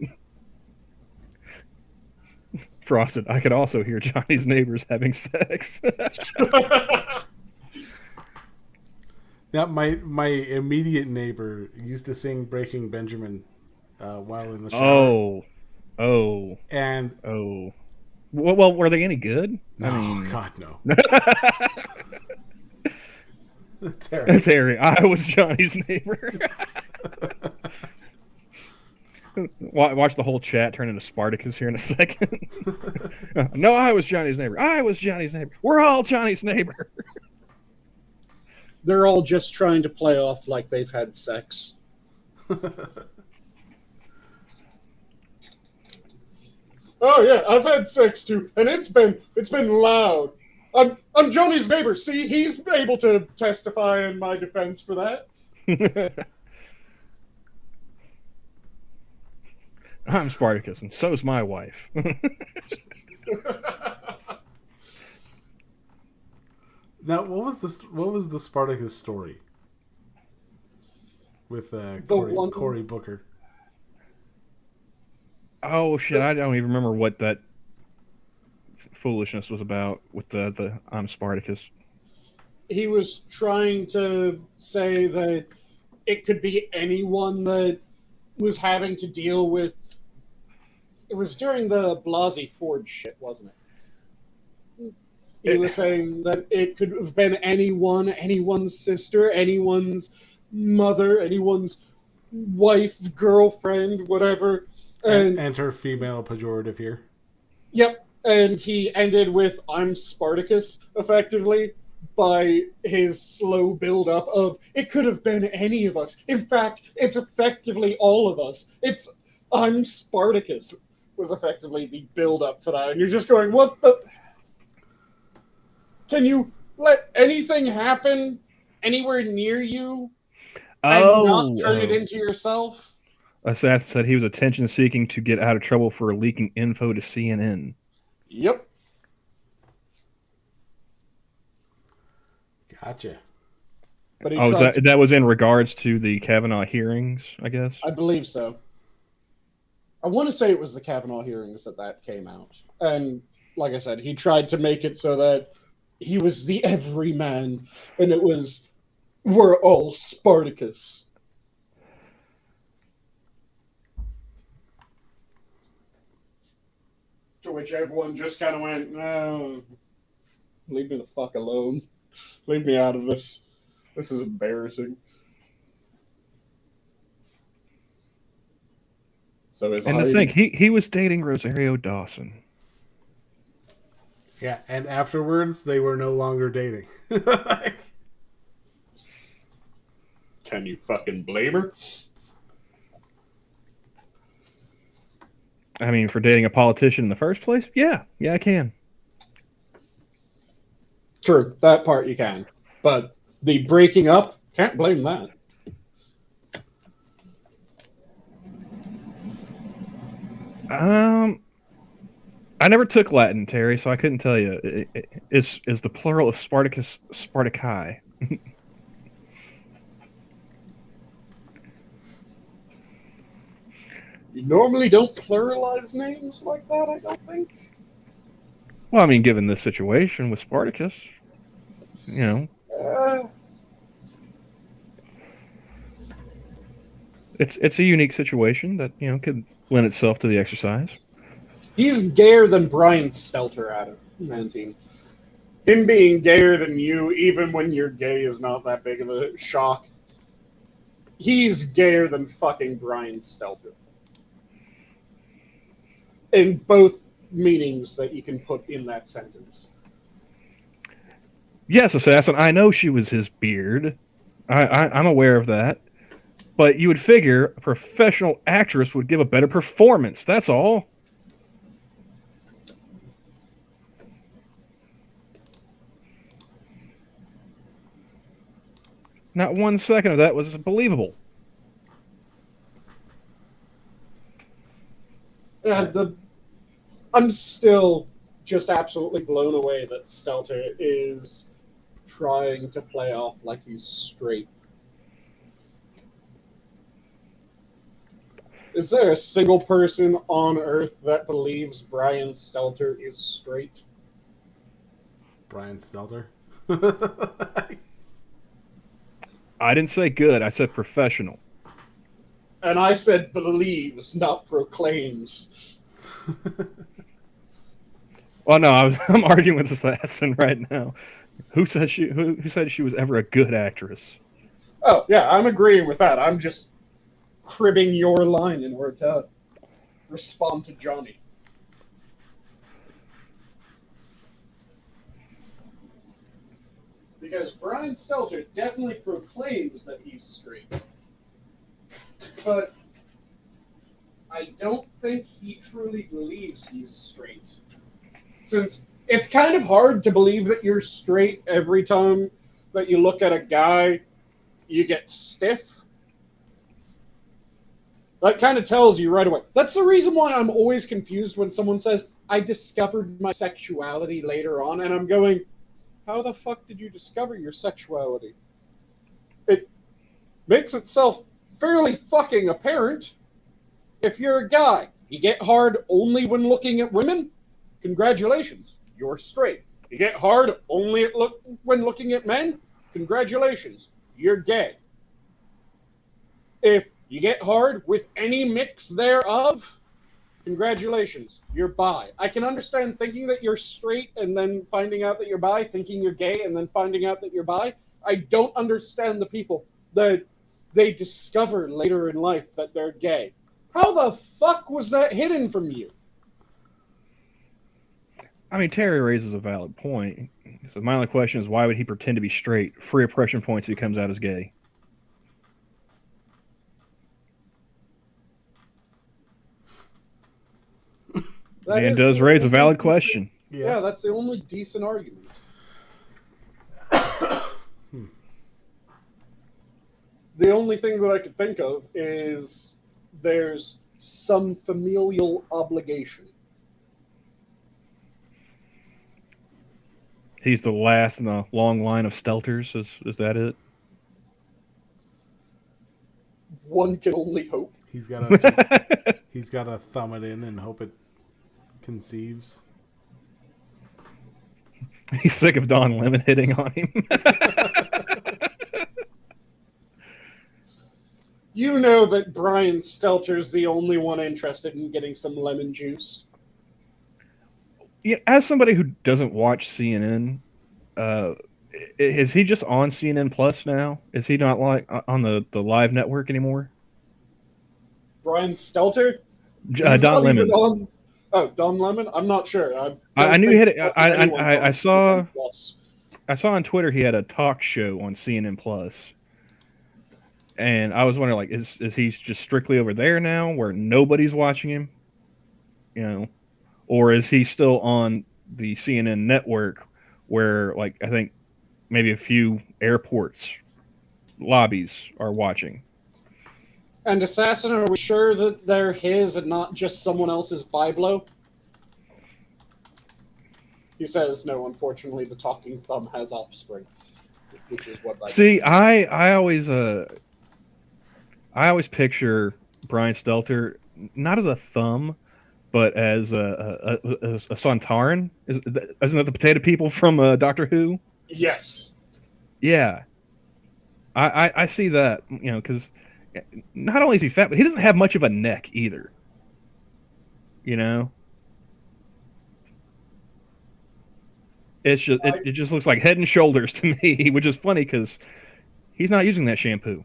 Frosted, I could also hear Johnny's neighbors having sex. Yeah, my immediate neighbor used to sing "Breaking Benjamin" while in the shower. Oh. And well, were they any good? no, God no. Terry, I was Johnny's neighbor. Watch the whole chat turn into Spartacus here in a second. No, I was Johnny's neighbor. I was Johnny's neighbor. We're all Johnny's neighbor. They're all just trying to play off like they've had sex. Oh yeah, I've had sex too, and it's been loud. I'm Johnny's neighbor. See, he's able to testify in my defense for that. I'm Spartacus, and so's my wife. Now, what was the Spartacus story with Cory Booker? Oh shit! I don't even remember what that foolishness was about with the I'm Spartacus. He was trying to say that it could be anyone that was having to deal with. It was during the Blasey Ford shit, wasn't it? He was saying that it could have been anyone, anyone's sister, anyone's mother, anyone's wife, girlfriend, whatever. And her female pejorative here. Yep. And he ended with "I'm Spartacus," effectively, by his slow build-up of, it could have been any of us. In fact, it's effectively all of us. It's "I'm Spartacus" was effectively the build-up for that. And you're just going, what the... Can you let anything happen anywhere near you and not turn it into yourself? Assassin said he was attention-seeking to get out of trouble for leaking info to CNN. Yep. Gotcha. But that was in regards to the Kavanaugh hearings, I guess? I believe so. I want to say it was the Kavanaugh hearings that came out. And like I said, he tried to make it so that he was the everyman, and it was, we're all Spartacus. To which everyone just kind of went, no, leave me the fuck alone. Leave me out of this. This is embarrassing. So to think, he was dating Rosario Dawson. Yeah, and afterwards they were no longer dating. Can you fucking blame her? I mean, for dating a politician in the first place? Yeah, I can. True, that part you can. But the breaking up, can't blame that. I never took Latin, Terry, so I couldn't tell you. Is the plural of Spartacus Spartaci? You normally don't pluralize names like that, I don't think. Well, I mean, given this situation with Spartacus, you know. It's a unique situation that, you know, could lend itself to the exercise. He's gayer than Brian Stelter, Adam. 19. Him being gayer than you, even when you're gay, is not that big of a shock. He's gayer than fucking Brian Stelter. In both meanings that you can put in that sentence. Yes, Assassin, I know she was his beard. I'm aware of that. But you would figure a professional actress would give a better performance. That's all. Not 1 second of that was believable. I'm still just absolutely blown away that Stelter is trying to play off like he's straight. Is there a single person on Earth that believes Brian Stelter is straight? Brian Stelter? I didn't say good. I said professional. And I said believes, not proclaims. Well, no, I'm arguing with Assassin right now. Who said she was ever a good actress? Oh, yeah, I'm agreeing with that. I'm just cribbing your line in order to respond to Johnny. Because Brian Stelter definitely proclaims that he's straight. But I don't think he truly believes he's straight. Since it's kind of hard to believe that you're straight every time that you look at a guy, you get stiff. That kind of tells you right away. That's the reason why I'm always confused when someone says, I discovered my sexuality later on, and I'm going, how the fuck did you discover your sexuality? It makes itself fairly fucking apparent. If you're a guy, you get hard only when looking at women, congratulations, you're straight. You get hard only when looking at men, congratulations, you're gay. If you get hard with any mix thereof, congratulations, you're bi. I can understand thinking that you're straight and then finding out that you're bi, thinking you're gay and then finding out that you're bi. I don't understand the people that they discover later in life that they're gay. How the fuck was that hidden from you? I mean, Terry raises a valid point. So my only question is, why would he pretend to be straight? Free oppression points if he comes out as gay. Man does raise a valid question. Yeah, that's the only decent argument. The only thing that I could think of is there's some familial obligation. He's the last in a long line of Stelters. Is that it? One can only hope. He's got to thumb it in and hope it conceives. He's sick of Don Lemon hitting on him. You know that Brian Stelter's the only one interested in getting some lemon juice. Yeah, as somebody who doesn't watch CNN, is he just on CNN Plus now? Is he not like on the live network anymore? Brian Stelter? Don Lemon. Don Lemon? I'm not sure. I knew he had. I saw on Twitter he had a talk show on CNN Plus, and I was wondering, like, is he just strictly over there now, where nobody's watching him, or is he still on the CNN network, where, like, I think maybe a few airports lobbies are watching? And Assassin, are we sure that they're his and not just someone else's biblo? He says, no, unfortunately, the talking thumb has offspring, which is what I see. I always picture Brian Stelter not as a thumb, but as a Sontaran. Isn't that the potato people from Doctor Who? Yes. Yeah. I see that, because not only is he fat, but he doesn't have much of a neck either. It's just it just looks like head and shoulders to me, which is funny because he's not using that shampoo.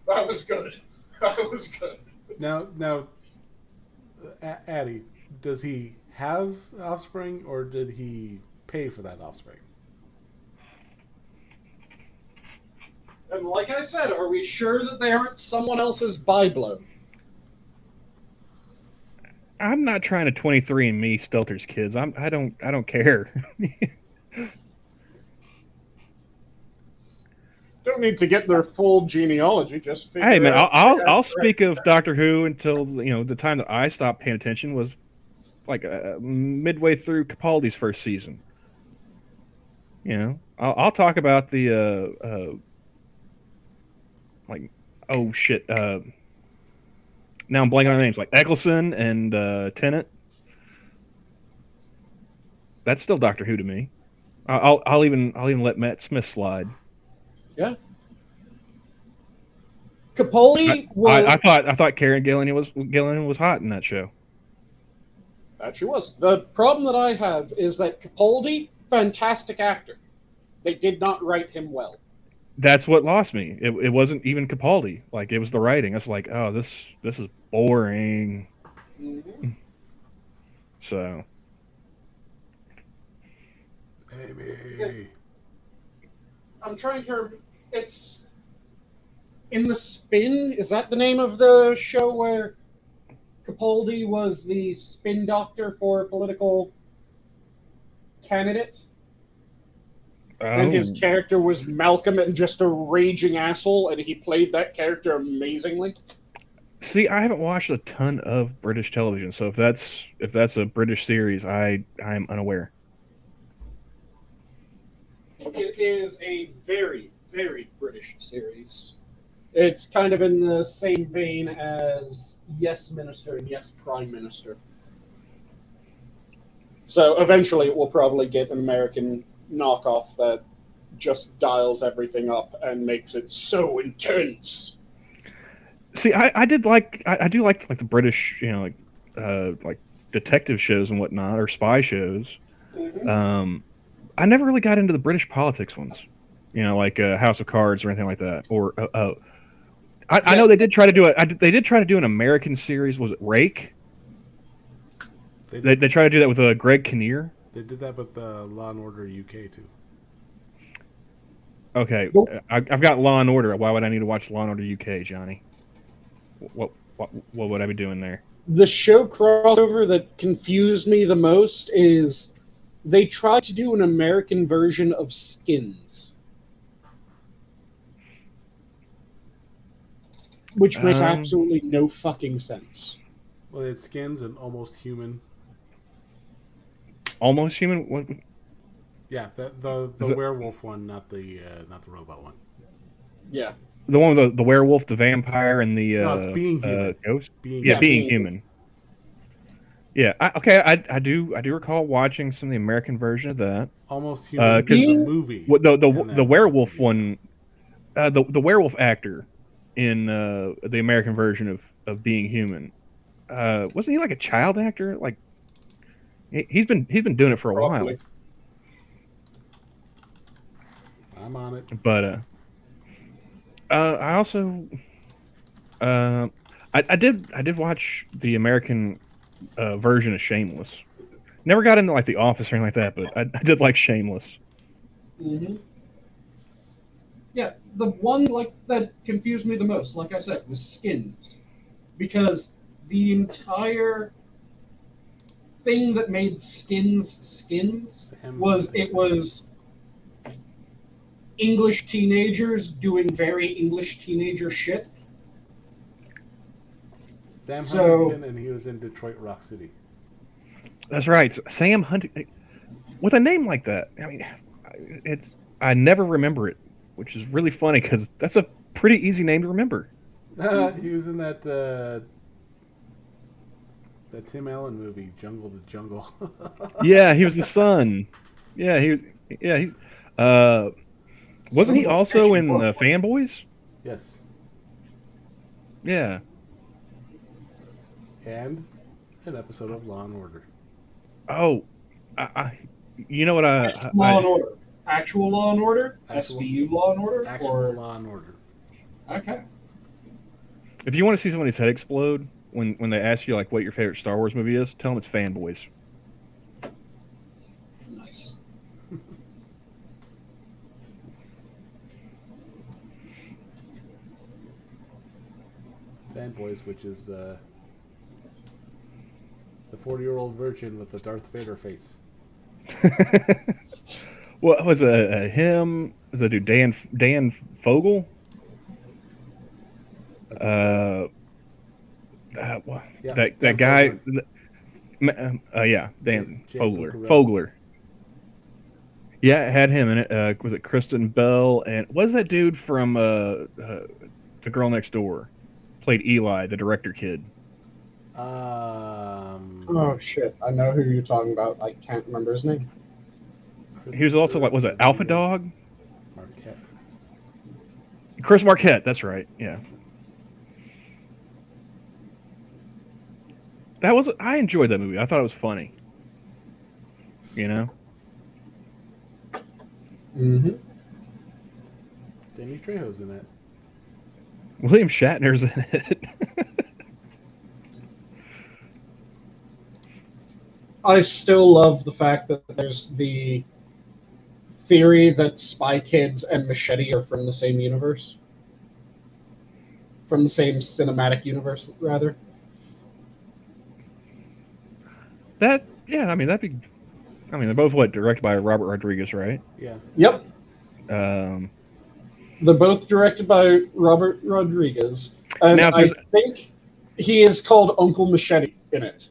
That was good. That was good. Now, Addy, does he have offspring, or did he pay for that offspring? And like I said, are we sure that they aren't someone else's biblo? I'm not trying to 23andMe Stelter's kids. I don't care. Don't need to get their full genealogy. Just figure hey man, out I'll speak of Doctor Who until the time that I stopped paying attention was like midway through Capaldi's first season. You know, I'll talk about the like, oh shit. Now I'm blanking on names, like Eccleston and Tennant. That's still Doctor Who to me. I'll even let Matt Smith slide. Yeah. Capaldi I thought Karen Gillan was hot in that show. That she was. The problem that I have is that Capaldi, fantastic actor. They did not write him well. That's what lost me. It wasn't even Capaldi. Like, it was the writing. I was like, oh, this is boring. Mm-hmm. So. Amy. I'm trying to. It's In the Spin. Is that the name of the show where Capaldi was the spin doctor for a political candidate? And his character was Malcolm and just a raging asshole, and he played that character amazingly. See, I haven't watched a ton of British television, so if that's a British series, I'm unaware. It is a very, very British series. It's kind of in the same vein as Yes Minister and Yes Prime Minister. So eventually it will probably get an American knockoff that just dials everything up and makes it so intense. See, I do like the British, you know, like detective shows and whatnot, or spy shows. Mm-hmm. I never really got into the British politics ones, you know, like House of Cards or anything like that. Or I know they did try to do they did try to do an American series. Was it Rake? They tried to do that with Greg Kinnear. They did that with Law and Order UK too. Okay, I've got Law and Order. Why would I need to watch Law and Order UK, Johnny? What would I be doing there? The show crossover that confused me the most is they tried to do an American version of Skins, which makes absolutely no fucking sense. Well, it's Skins and Almost Human. Almost Human? What? Yeah, the werewolf one, not the robot one. Yeah. The one with the werewolf, the vampire, and the no, it's Being Human. Ghost. Being Human. Yeah, I do recall watching some of the American version of that. Almost Human is a movie. The werewolf one, the werewolf actor in the American version of Being Human, wasn't he like a child actor? Like he's been doing it for a while. I'm on it. But I also I did watch the American version of Shameless. Never got into like The Office or anything like that, but I did like Shameless. Mm-hmm. Yeah, the one like that confused me the most, like I said, was Skins, because the entire thing that made Skins was English teenagers doing very English teenager shit. Sam Huntington, and he was in Detroit Rock City. That's right, Sam Huntington. With a name like that, I mean, I never remember it, which is really funny because that's a pretty easy name to remember. He was in that Tim Allen movie, Jungle to Jungle. Yeah, he was the son. Yeah, he. Wasn't he also in Fanboys? Yes. Yeah. And an episode of Law and Order. Oh, you know what Law and Order. Actual Law and Order? SVU Law and Order? Actual Law and Order. Okay. If you want to see somebody's head explode when they ask you like what your favorite Star Wars movie is, tell them it's Fanboys. Nice. Fanboys, which is the 40-year-old virgin with the Darth Vader face. What was him? Was it dude Dan Fogel? Yeah, that guy. Yeah, Dan Jay Fogler. Buckaroo. Fogler. Yeah, it had him in it. Was it Kristen Bell and was that dude from The Girl Next Door? Played Eli, the director kid. Oh shit! I know who you're talking about. I can't remember his name. He was also like, was it Alpha Dog? Marquette. Chris Marquette. That's right. Yeah. I enjoyed that movie. I thought it was funny. You know. Mm-hmm. Danny Trejo's in it. William Shatner's in it. I still love the fact that there's the theory that Spy Kids and Machete are from the same universe. From the same cinematic universe, rather. I mean, they're both directed by Robert Rodriguez, right? Yeah. Yep. Um, They're both directed by Robert Rodriguez. And Now, I think he is called Uncle Machete in it.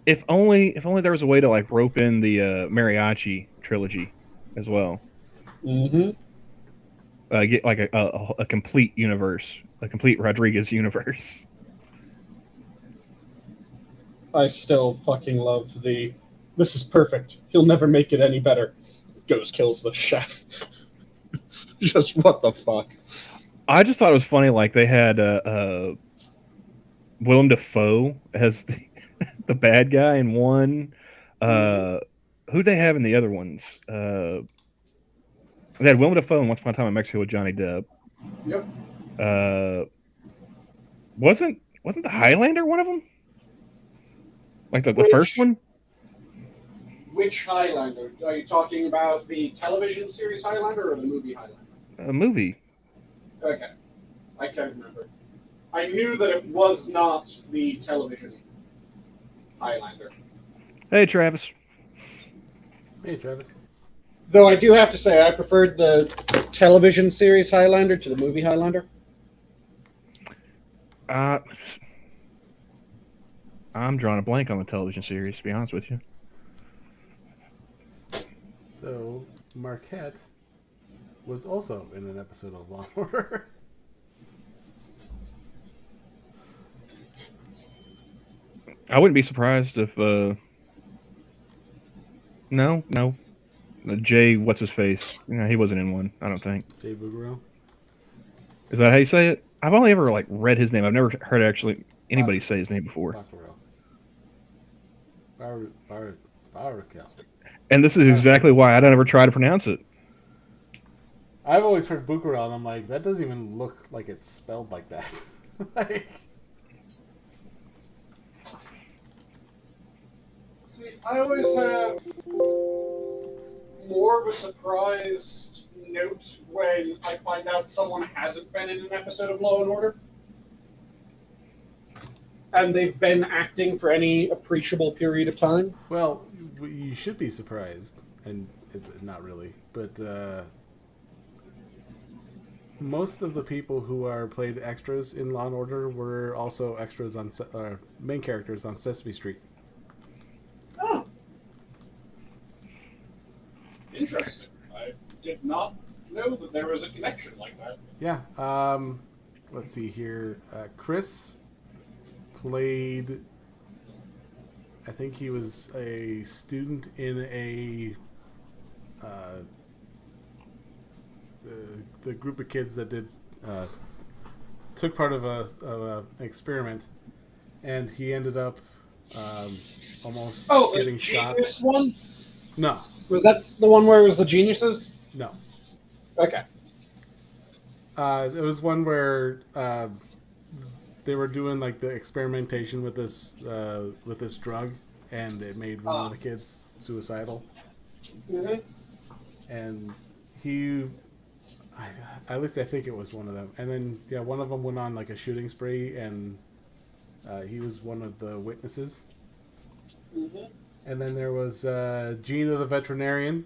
if only there was a way to like rope in the Mariachi trilogy as well. Mm-hmm. Get like a complete universe, a complete Rodriguez universe. I still fucking love this is perfect. He'll never make it any better. Goes, kills the chef. Just what the fuck? I just thought it was funny. Like they had Willem Dafoe as the bad guy in one. Who'd they have in the other ones? They had Willem Dafoe in Once Upon a Time in Mexico with Johnny Depp. Yep. Wasn't the Highlander one of them? Like the first one? Which Highlander? Are you talking about the television series Highlander or the movie Highlander? A movie. Okay. I can't remember. I knew that it was not the television Highlander. Hey, Travis. Hey, Travis. Though I do have to say, I preferred the television series Highlander to the movie Highlander. I'm drawing a blank on the television series, to be honest with you. So, Marquette was also in an episode of Law & Order. I wouldn't be surprised if no. Jay, what's his face? He wasn't in one, I don't think. Jay Buckaroo. Is that how you say it? I've only ever like read his name. I've never heard actually anybody say his name before. Barakel. And this is exactly why I don't ever try to pronounce it. I've always heard Buckaroo, and I'm like, that doesn't even look like it's spelled like that. See, I always have more of a surprised note when I find out someone hasn't been in an episode of Law & Order. And they've been acting for any appreciable period of time. Well, you should be surprised, and it's not really, but most of the people who are played extras in Law & Order were also extras on main characters on Sesame Street. Oh. Interesting. I did not know that there was a connection like that. Yeah. Let's see here. Chris played, I think he was a student in the group of kids that took part of an experiment, and he ended up almost getting shot. Genius one? No. Was that the one where it was the geniuses? No. Okay. It was one where they were doing like the experimentation with this drug, and it made one of the kids suicidal. Mm-hmm. And at least I think it was one of them. And then one of them went on like a shooting spree, and he was one of the witnesses. Mm-hmm. And then there was Gina the veterinarian,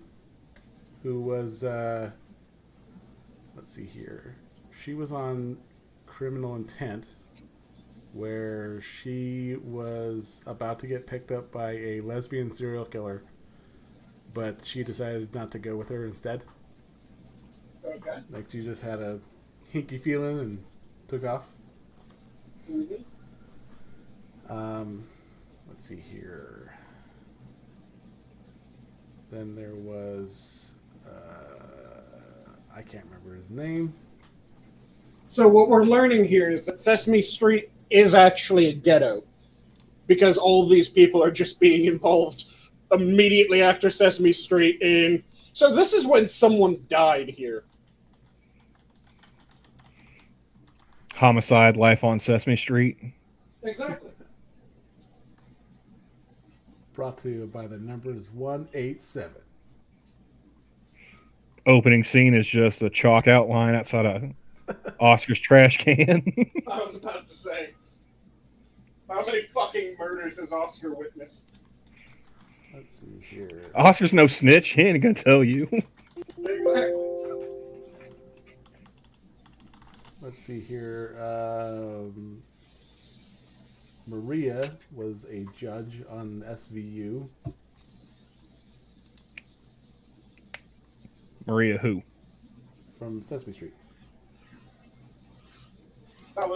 who was let's see here. She was on Criminal Intent. where she was about to get picked up by a lesbian serial killer, but she decided not to go with her instead. Okay. Like she just had a hinky feeling and took off. Mm-hmm. Let's see here. Then there was I can't remember his name. So what we're learning here is that Sesame Street is actually a ghetto, because all of these people are just being involved immediately after Sesame Street in. So this is when someone died here. Homicide, Life on Sesame Street. Exactly. Brought to you by the numbers 187. Opening scene is just a chalk outline outside of Oscar's trash can. I was about to say, how many fucking murders has Oscar witnessed? Let's see here. Oscar's no snitch. He ain't gonna tell you. Exactly. Let's see here. Maria was a judge on SVU. Maria who? From Sesame Street.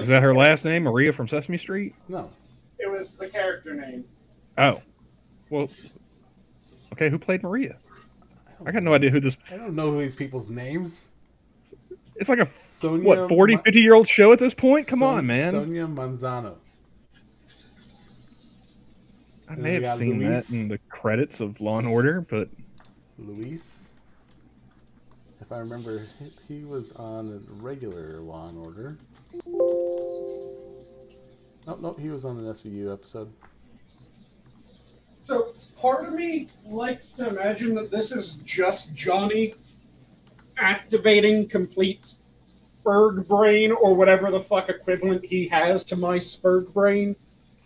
Is that her last name? Maria from Sesame Street? No. It was the character name. Oh. Well, okay, who played Maria? I got no idea who this... I don't know who these people's names. It's like a, Sonia what, 40, 50-year-old show at this point? Come on, man. Sonia Manzano. I may have seen that in the credits of Law & Order, but... Luis. If I remember, he was on a regular Law & Order. Nope, he was on an SVU episode. So part of me likes to imagine that this is just Johnny activating complete Spurg brain, or whatever the fuck equivalent he has to my Spurg brain,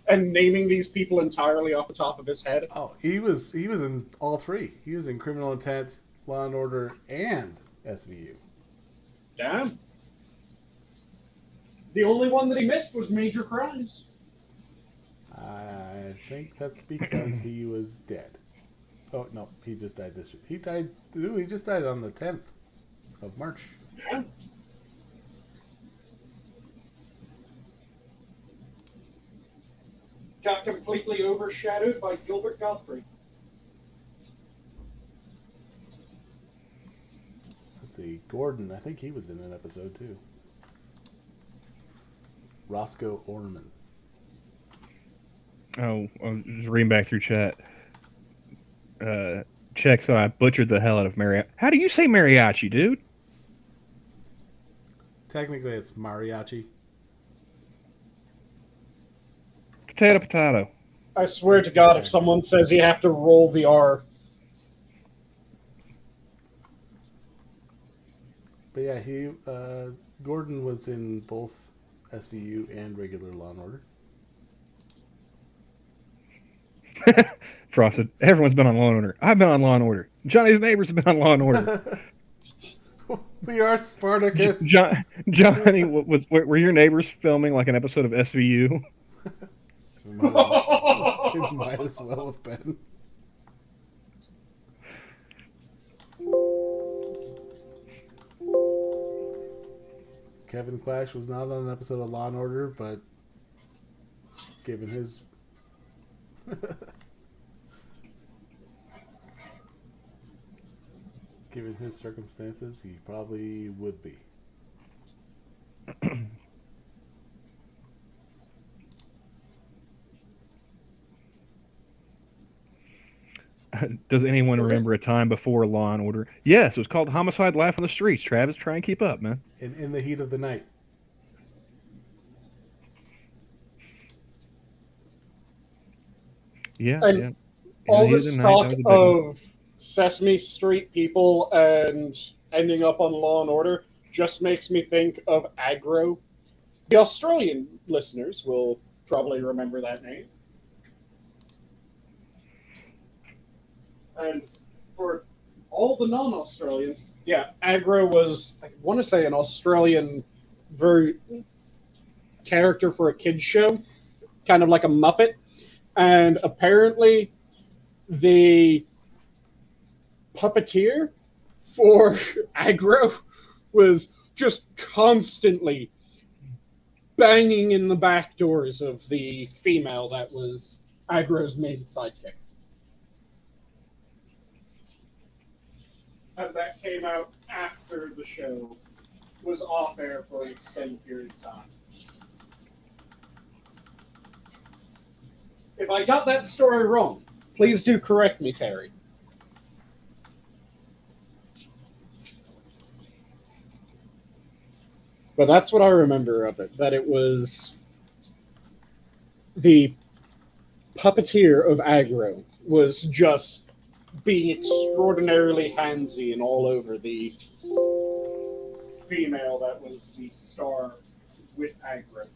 and naming these people entirely off the top of his head. Oh, he was in all three. He was in Criminal Intent, Law & Order, and SVU. Damn. The only one that he missed was Major Crimes. I think that's because he was dead. Oh no, he just died this year. He just died on the 10th of March. Yeah. Got completely overshadowed by Gilbert Gottfried. Let's see, Gordon. I think he was in an episode too. Roscoe Orman. Oh, I was just reading back through chat. Check, so I butchered the hell out of mariachi. How do you say mariachi, dude? Technically, it's mariachi. Potato, potato. I swear to God, if someone says you have to roll the R. But yeah, Gordon was in both SVU and regular Law & Order. Frosted. Everyone's been on Law & Order. I've been on Law & Order. Johnny's neighbors have been on Law & Order. We are Spartacus. Johnny, were your neighbors filming like an episode of SVU? It might as well have been. Kevin Clash was not on an episode of Law & Order, but given his given his circumstances, he probably would be. Does anyone remember a time before Law & Order? Yes, it was called Homicide, Life on the Streets. Travis, try and keep up, man. In the heat of the night. Yeah, And yeah. all this talk of Sesame Street people and ending up on Law & Order just makes me think of Aggro. The Australian listeners will probably remember that name. And for all the non-Australians, yeah, Aggro was, I want to say, an Australian character for a kids show, kind of like a Muppet. And apparently the puppeteer for Aggro was just constantly banging in the back doors of the female that was Aggro's main sidekick. And that came out after the show was off air for an extended period of time. If I got that story wrong, please do correct me, Terry. But that's what I remember of it, that it was the puppeteer of Aggro was just being extraordinarily handsy and all over the female that was the star with Aggro.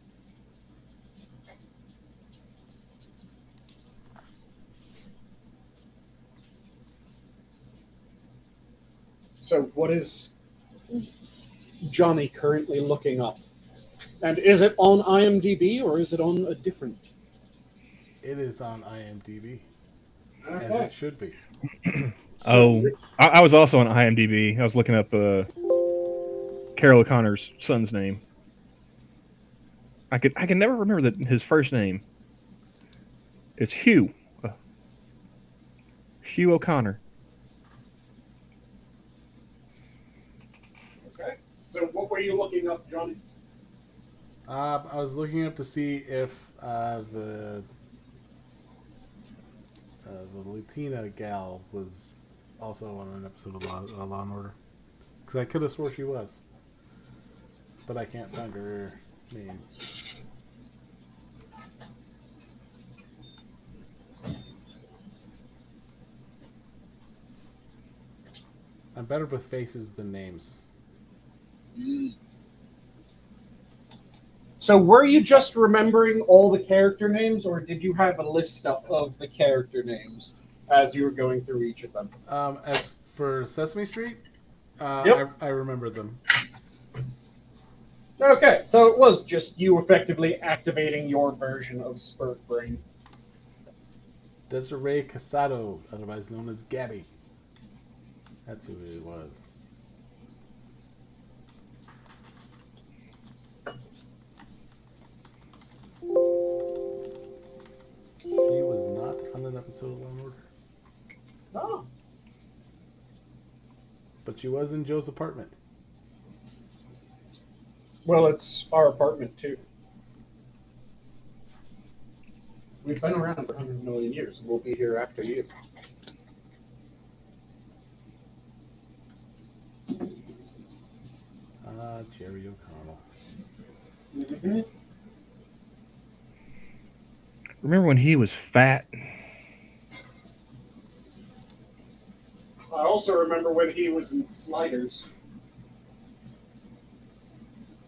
So what is Johnny currently looking up? And is it on IMDb or is it on a different? It is on IMDb, as it should be. I was also on IMDb. I was looking up Carol O'Connor's son's name. I can never remember his first name. It's Hugh. Hugh O'Connor. Okay. So what were you looking up, Johnny? I was looking up to see if the Latina gal was also on an episode of Law and Order, because I could have swore she was, but I can't find her name. I'm better with faces than names. So were you just remembering all the character names, or did you have a list of the character names as you were going through each of them? As for Sesame Street, Yep. I remember them. Okay, so it was just you effectively activating your version of Spurt Brain. Desiree Casado, otherwise known as Gabby. That's who it was. She was not on an episode of Law and Order. Oh. But she was in Joe's apartment. Well, it's our apartment, too. We've been around for 100 million years, and we'll be here after you. Jerry O'Connell. Mm-hmm. Remember when he was fat? I also remember when he was in Sliders.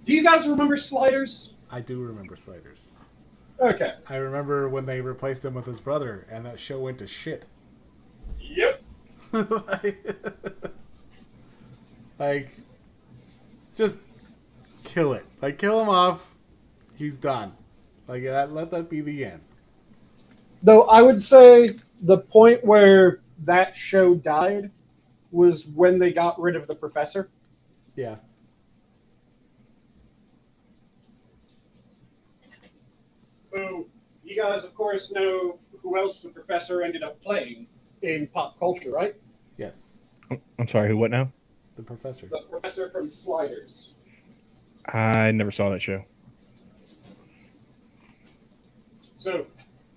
Do you guys remember Sliders? I do remember Sliders. Okay. I remember when they replaced him with his brother, and that show went to shit. Yep. like, just kill it. Like, kill him off. He's done. Like, let that be the end. Though I would say the point where that show died was when they got rid of the professor. Yeah. Who, you guys, of course, know who else the professor ended up playing in pop culture, right? Yes. I'm sorry, who? What now? The professor. The professor from Sliders. I never saw that show. So,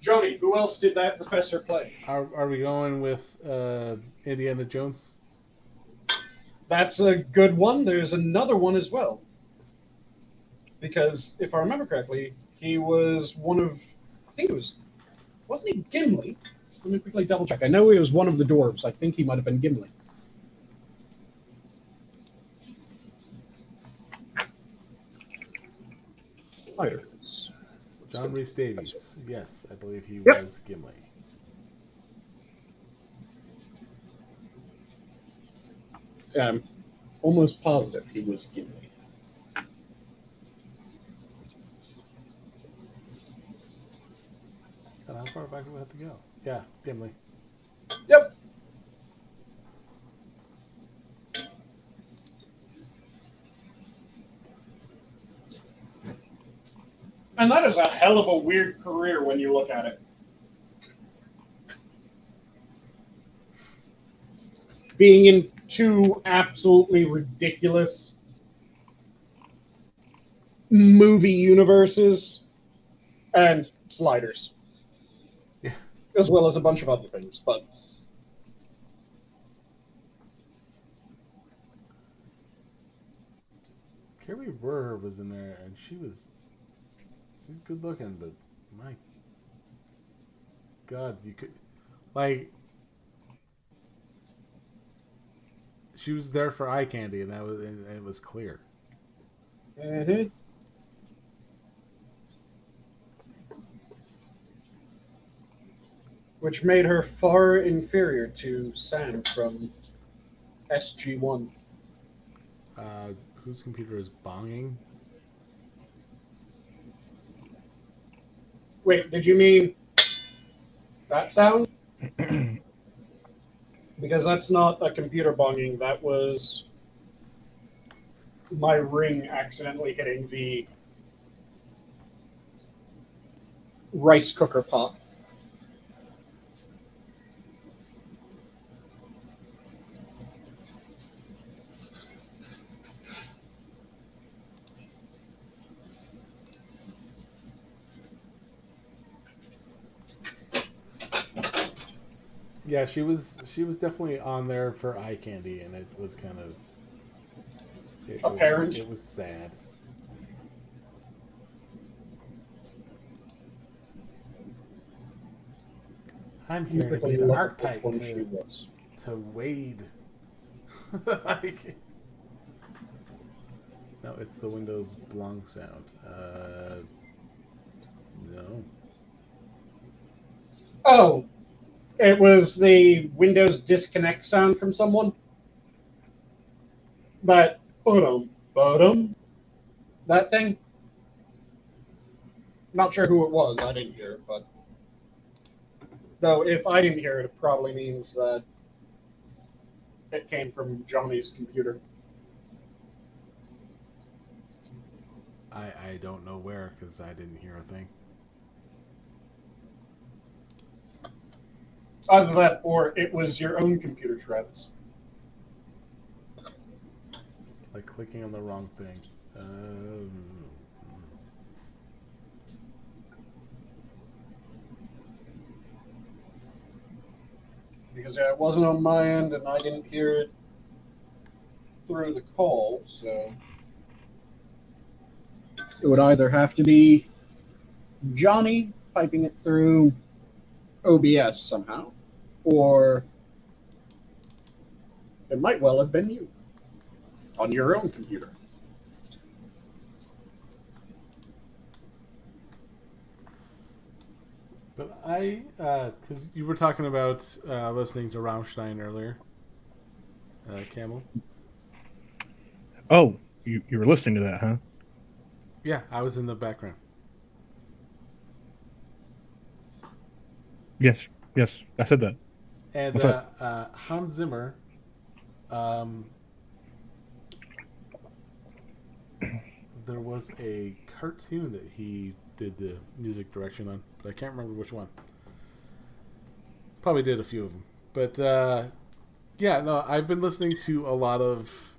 Johnny, who else did that professor play? Are we going with Indiana Jones? That's a good one. There's another one as well. Because, if I remember correctly, he was one of... I think it was... Wasn't he Gimli? Let me quickly double check. I know he was one of the dwarves. I think he might have been Gimli. Sliders. John Rhys Davies. Yes, I believe he Yep. was Gimli. I'm almost positive he was Gimli. How far back do we have to go? Yeah, Gimli. Yep. And that is a hell of a weird career when you look at it. Being in two absolutely ridiculous movie universes and sliders. Yeah. As well as a bunch of other things, but Carrie Burr was in there, and she's good looking, but my God, you could like she was there for eye candy, and it was clear. mm-hmm. Which made her far inferior to Sam from SG-1. Whose computer is bonging? Wait, did you mean that sound? Because that's not a computer bonging. That was my ring accidentally hitting the rice cooker pot. Yeah, she was definitely on there for eye candy, and it was kind of Apparent. It was sad. I'm here to be the archetype to wade. Like, no, it's the Windows blong sound. No. Oh, it was the Windows disconnect sound from someone. But bottom, that thing. Not sure who it was. I didn't hear it, but though if I didn't hear it, it probably means that it came from Johnny's computer. I don't know where, because I didn't hear a thing. Either that, or it was your own computer, Travis. Like clicking on the wrong thing. Because it wasn't on my end, and I didn't hear it through the call, so it would either have to be Johnny piping it through OBS somehow, or it might well have been you on your own computer. But because you were talking about listening to Rammstein earlier, Camel. Oh, you were listening to that, huh? Yeah, I was in the background. Yes, I said that. And What's up? Hans Zimmer, there was a cartoon that he did the music direction on, but I can't remember which one. Probably did a few of them. But yeah, no, I've been listening to a lot of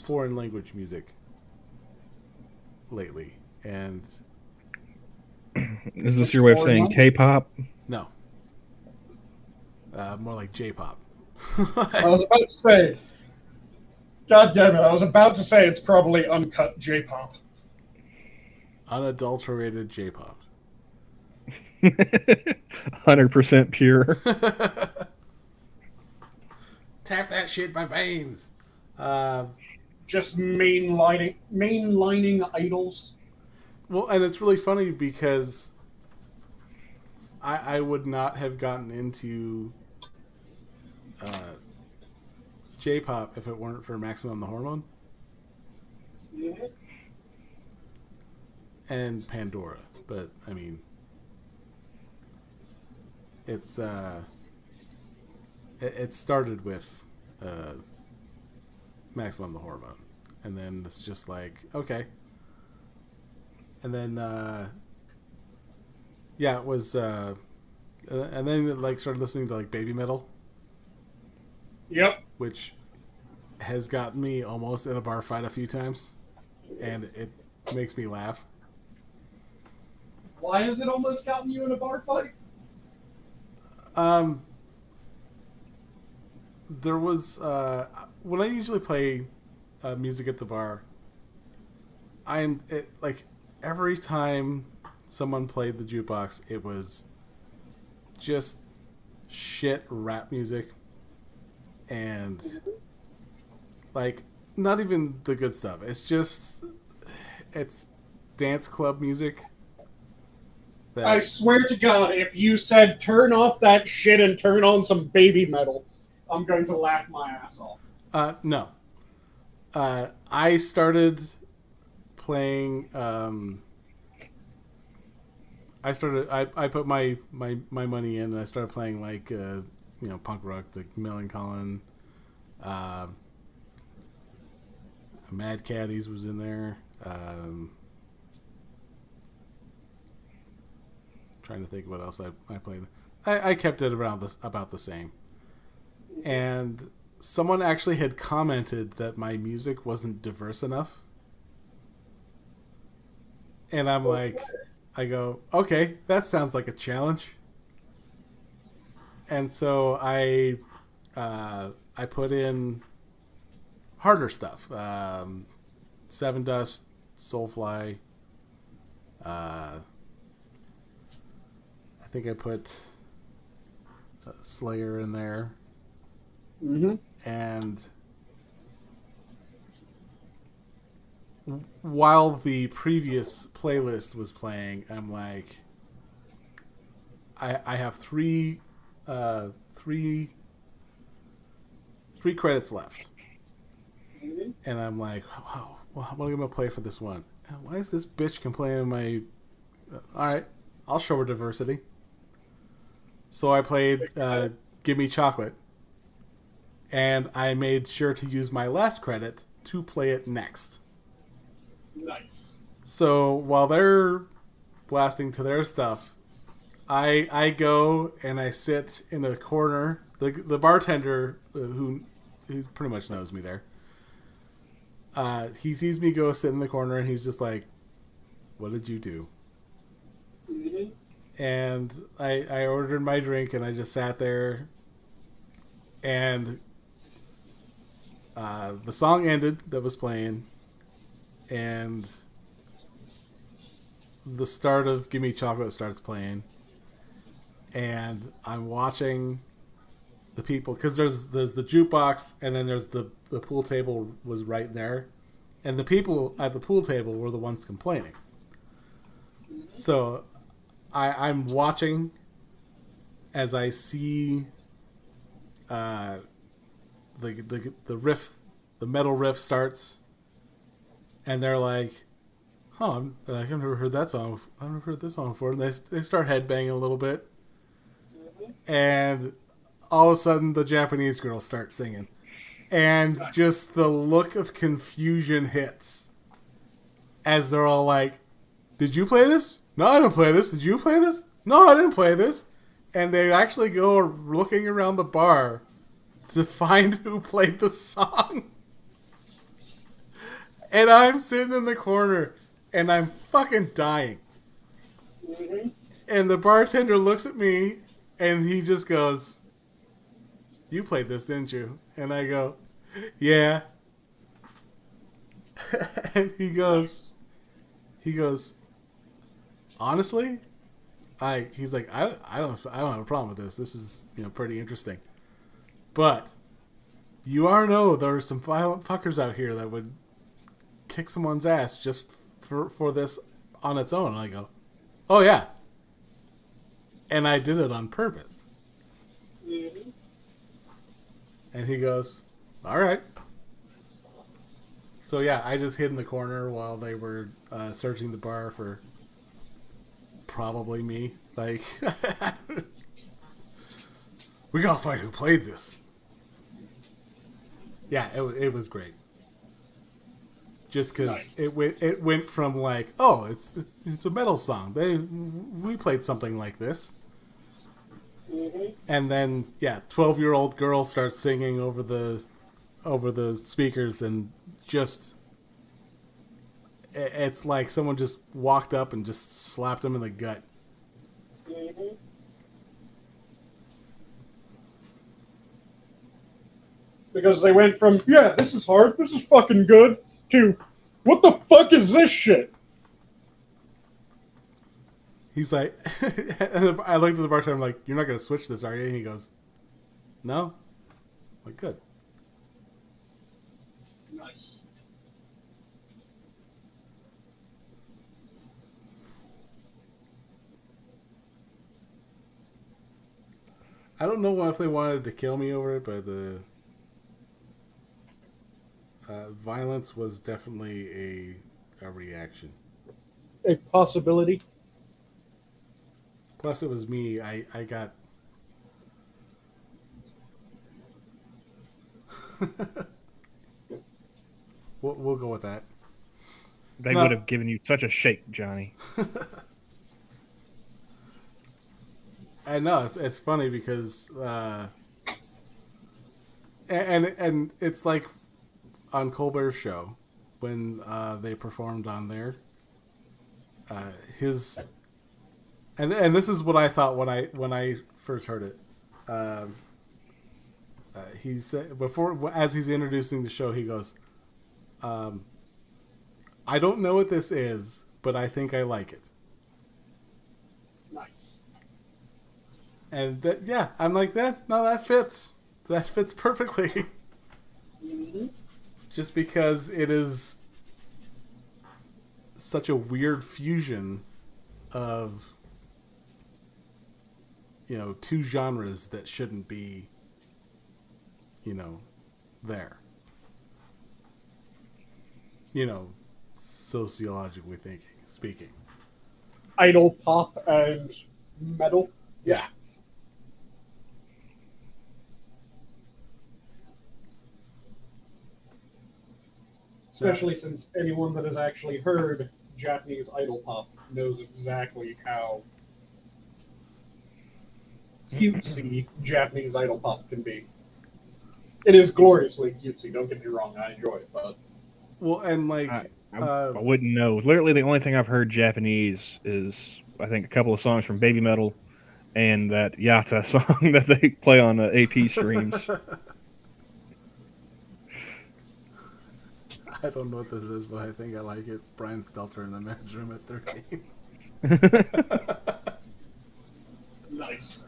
foreign language music lately, and is this your way of saying K-pop? no, more like J-pop. I was about to say, God damn it, I was about to say it's probably uncut J-pop. Unadulterated J-pop. 100% pure. Tap that shit in my veins. Just mainlining idols. Well, and it's really funny because I would not have gotten into J-pop if it weren't for Maximum the Hormone Mm-hmm. and Pandora. but I mean, it's it started with Maximum the Hormone, and then it's just like, okay, and then yeah, it was and then like started listening to like baby metal. Yep. Which has gotten me almost in a bar fight a few times, and it makes me laugh. Why has it almost gotten you in a bar fight? There was when I usually play music at the bar, like every time someone played the jukebox, it was just shit rap music, and like not even the good stuff. It's dance club music. I swear to God, if you said turn off that shit and turn on some baby metal, I'm going to laugh my ass off. No. I started playing. I put my money in, and I started playing like punk rock, like Camel, Mad Caddies was in there. Trying to think what else I played. I kept it around about the same. And someone actually had commented that my music wasn't diverse enough. And I'm like, I go, okay, that sounds like a challenge. And so I put in harder stuff. Seven Dust, Soulfly. I think I put Slayer in there. Mm-hmm. And while the previous playlist was playing, I'm like, I have three credits left. Mm-hmm. And I'm like, wow, what am I going to play for this one? Why is this bitch complaining my... All right, I'll show her diversity. So I played Give Me Chocolate. And I made sure to use my last credit to play it next. Nice. So while they're blasting to their stuff, I go and I sit in a corner. The bartender, who pretty much knows me there, he sees me go sit in the corner, and he's just like, "What did you do?" Mm-hmm. And I ordered my drink, and I just sat there, and the song ended that was playing, and the start of Give Me Chocolate starts playing, and I'm watching the people, because there's the jukebox, and then there's the pool table was right there, and the people at the pool table were the ones complaining. So I'm watching as I see the riff, the metal riff starts, and they're like, "Huh, I've never heard that song. I've never heard this song before." And they start headbanging a little bit, and all of a sudden the Japanese girls start singing, and just the look of confusion hits as they're all like, "Did you play this? No, I didn't play this. Did you play this? No, I didn't play this." And they actually go looking around the bar to find who played the song. And I'm sitting in the corner, and I'm fucking dying. Mm-hmm. And the bartender looks at me, and he just goes, "You played this, didn't you?" And I go, "Yeah." And he goes, "Honestly, he's like, I don't have a problem with this. This is, pretty interesting. But you know there are some violent fuckers out here that would kick someone's ass just for this on its own." And I go, "Oh yeah." And I did it on purpose. Mm-hmm. And he goes, "All right." So yeah, I just hid in the corner while they were searching the bar for probably me. Like, we gotta find who played this. Yeah, it was great. Just because it went from like, oh, it's a metal song. We played something like this. Mm-hmm. And then 12-year-old girl starts singing over the speakers, and just it's like someone just walked up and just slapped him in the gut. Mm-hmm. Because they went from, this is hard, this is fucking good, to, what the fuck is this shit? He's like, I looked at the bartender, I'm like, you're not going to switch this, are you? And he goes, no. I'm like, good. Nice. I don't know if they wanted to kill me over it, but the violence was definitely a reaction. A possibility. Plus, it was me. I got. we'll go with that. They would have given you such a shake, Johnny. I know it's funny because and it's like on Colbert's show when they performed on there. His and this is what I thought when I first heard it. He said as he's introducing the show, he goes, "I don't know what this is, but I think I like it." Nice. And I'm like that. No, that fits. That fits perfectly. Mm-hmm. Just because it is such a weird fusion of, two genres that shouldn't be, there. Sociologically speaking. Idol pop and metal. Yeah. Especially since anyone that has actually heard Japanese idol pop knows exactly how cutesy Japanese idol pop can be. It is gloriously cutesy, don't get me wrong, I enjoy it, but... Well, and like... I wouldn't know. Literally, the only thing I've heard Japanese is, I think, a couple of songs from Baby Metal and that Yata song that they play on AP streams. I don't know what this is, but I think I like it. Brian Stelter in the men's room at 13. Nice.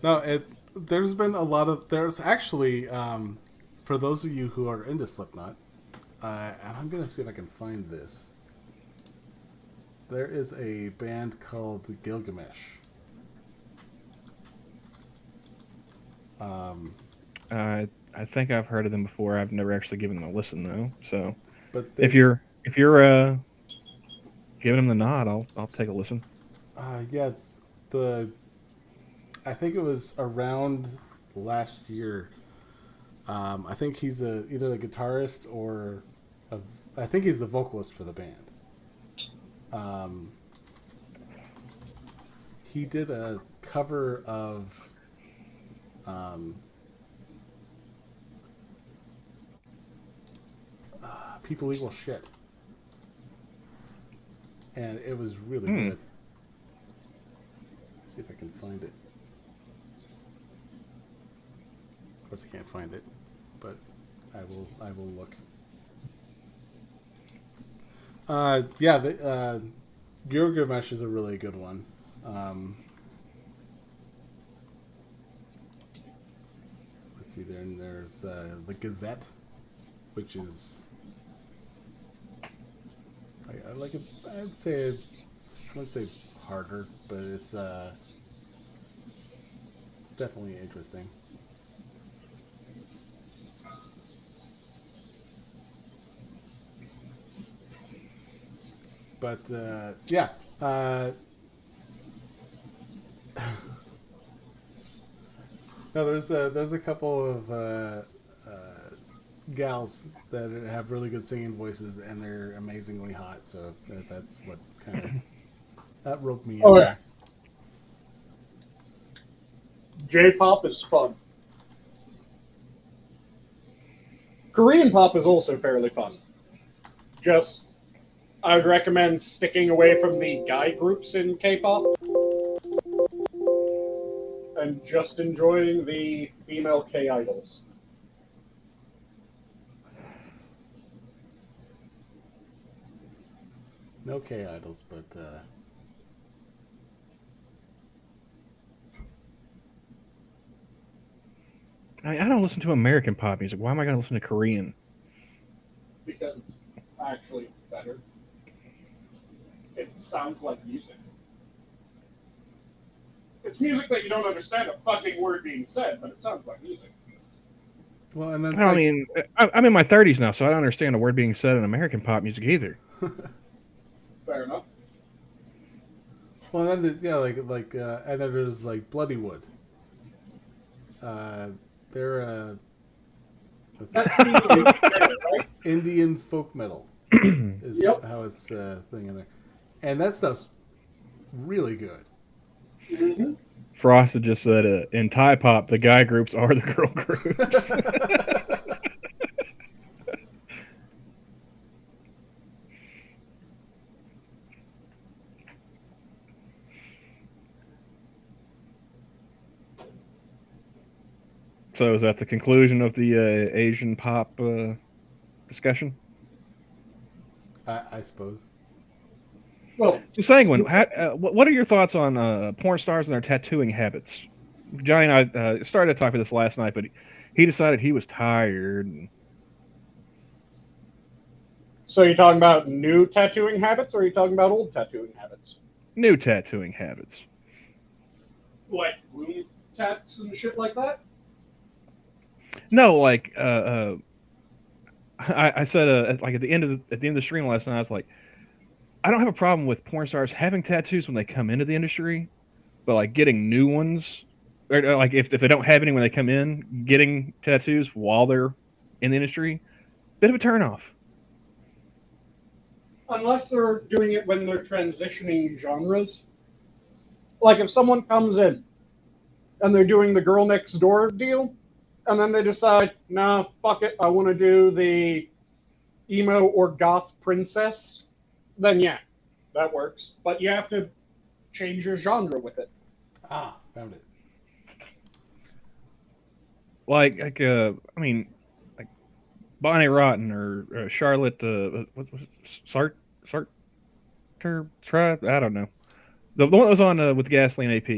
No, there's been a lot of... There's actually, for those of you who are into Slipknot, and I'm going to see if I can find this. There is a band called Gilgamesh. I think I've heard of them before. I've never actually given them a listen though. So, but if you're giving them the nod, I'll take a listen. I think it was around last year. I think he's either a guitarist or I think he's the vocalist for the band. He did a cover of People Equal Shit. And it was really good. Let's see if I can find it. Of course I can't find it, but I will look. Gilgamesh is a really good one. Let's see there, and there's the Gazette, which is I like it. I wouldn't say harder, but it's definitely interesting. But yeah. No, there's a couple of gals that have really good singing voices, and they're amazingly hot. So that's what kind of that roped me in. Oh yeah, J-pop is fun. Korean pop is also fairly fun. Just, I would recommend sticking away from the guy groups in K-pop and just enjoying the female K-idols. No K-idols, but I don't listen to American pop music. Why am I going to listen to Korean? Because it's actually better. It sounds like music. It's music that you don't understand a fucking word being said, but it sounds like music. well, and then I mean, I'm in my 30s now, so I don't understand a word being said in American pop music either. Fair enough. well, and then and then there's like Bloodywood. They're That's the right? Indian folk metal is how it's thing in there, and that stuff's really good. Mm-hmm. Frosted just said, in Thai pop, the guy groups are the girl groups. So is that the conclusion of the Asian pop discussion? I suppose. Well, So Sanguine, what are your thoughts on porn stars and their tattooing habits? Johnny and I started to talk about this last night, but he decided he was tired. so you're talking about new tattooing habits, or are you talking about old tattooing habits? New tattooing habits. Like wound tats and shit like that? No, like I said, like at the end of the stream last night, I was like, I don't have a problem with porn stars having tattoos when they come into the industry, but like getting new ones, or like if they don't have any when they come in, getting tattoos while they're in the industry, bit of a turnoff. Unless they're doing it when they're transitioning genres. Like if someone comes in and they're doing the girl next door deal, and then they decide, nah, fuck it, I want to do the emo or goth princess, then yeah, that works. But you have to change your genre with it. Ah, found it. Like I mean, like Bonnie Rotten or Charlotte, what was it? Sartre Tribe? I don't know. The one that was on with Gasoline AP.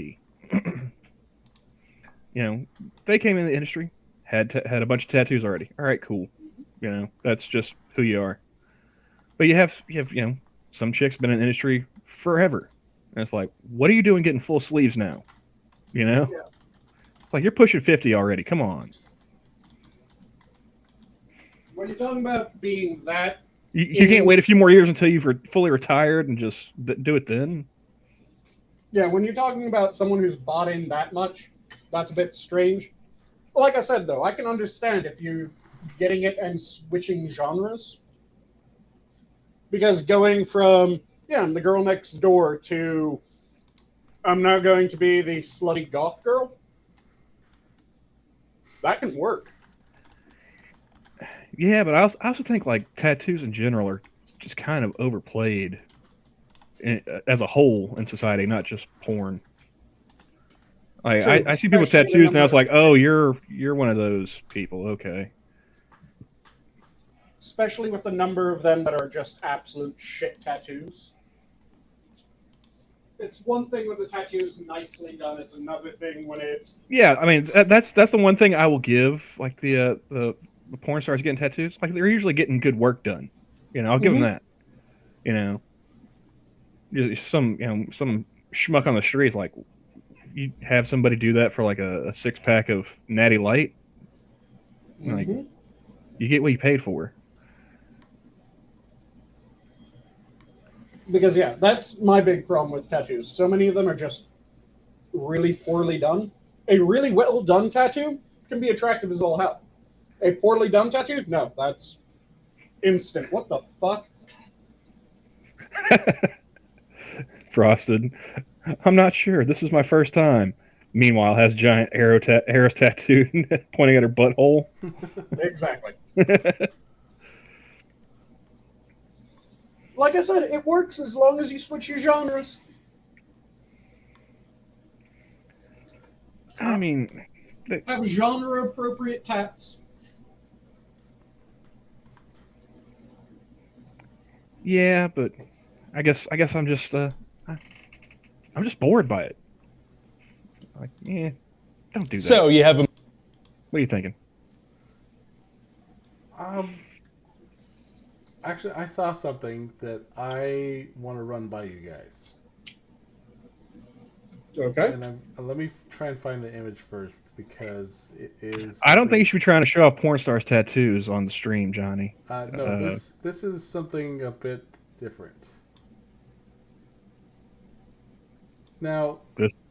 You know, they came in the industry, had a bunch of tattoos already. All right, cool. You know, that's just who you are. But you have some chicks been in the industry forever, and it's like, what are you doing getting full sleeves now? You know, Yeah. It's like you're pushing 50 already. Come on. When you're talking about being that, You can't wait a few more years until you've fully retired and just do it then. yeah, when you're talking about someone who's bought in that much, that's a bit strange. But like I said, though, I can understand if you're getting it and switching genres. Because going from, I'm the girl next door to I'm now going to be the slutty goth girl, that can work. Yeah, but I also think like tattoos in general are just kind of overplayed as a whole in society, not just porn. Like True, I see people with especially tattoos the now. It's number- like, oh, you're one of those people. Okay. Especially with the number of them that are just absolute shit tattoos. It's one thing when the tattoo is nicely done. It's another thing when it's Yeah, I mean that's the one thing I will give. Like the porn stars getting tattoos, like they're usually getting good work done. You know, I'll give them that. You know, some schmuck on the streets, like you have somebody do that for like a 6-pack of Natty Light. Like you get what you paid for. Because, yeah, that's my big problem with tattoos. So many of them are just really poorly done. A really well done tattoo can be attractive as all hell. A poorly done tattoo? No, that's instant. What the fuck? Frosted. I'm not sure. This is my first time. Meanwhile, has giant arrows tattooed pointing at her butthole. Exactly. Like I said, it works as long as you switch your genres. I mean, Have genre appropriate tats. yeah, but I guess I'm just bored by it. Like, yeah, don't do that. So you have a. What are you thinking? Actually, I saw something that I want to run by you guys. Okay. And let me try and find the image first because it is. I don't think you should be trying to show off porn stars' tattoos on the stream, Johnny. No, this is something a bit different. Now,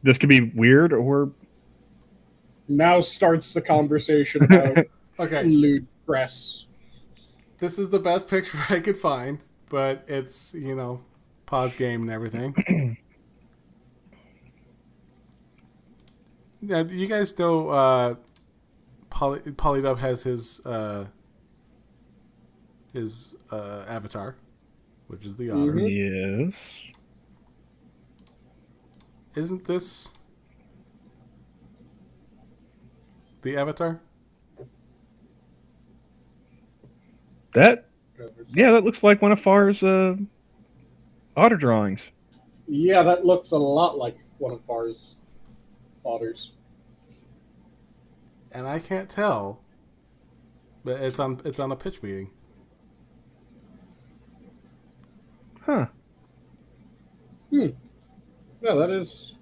this could be weird, or Now starts the conversation about okay, lewd press. this is the best picture I could find, but it's pause game and everything. Now, you guys know Polydub has his avatar, which is the otter. yes. Isn't this the avatar? That looks like one of Far's otter drawings. Yeah, that looks a lot like one of Far's otters. And I can't tell, but it's on a pitch meeting. Huh. Yeah, that is.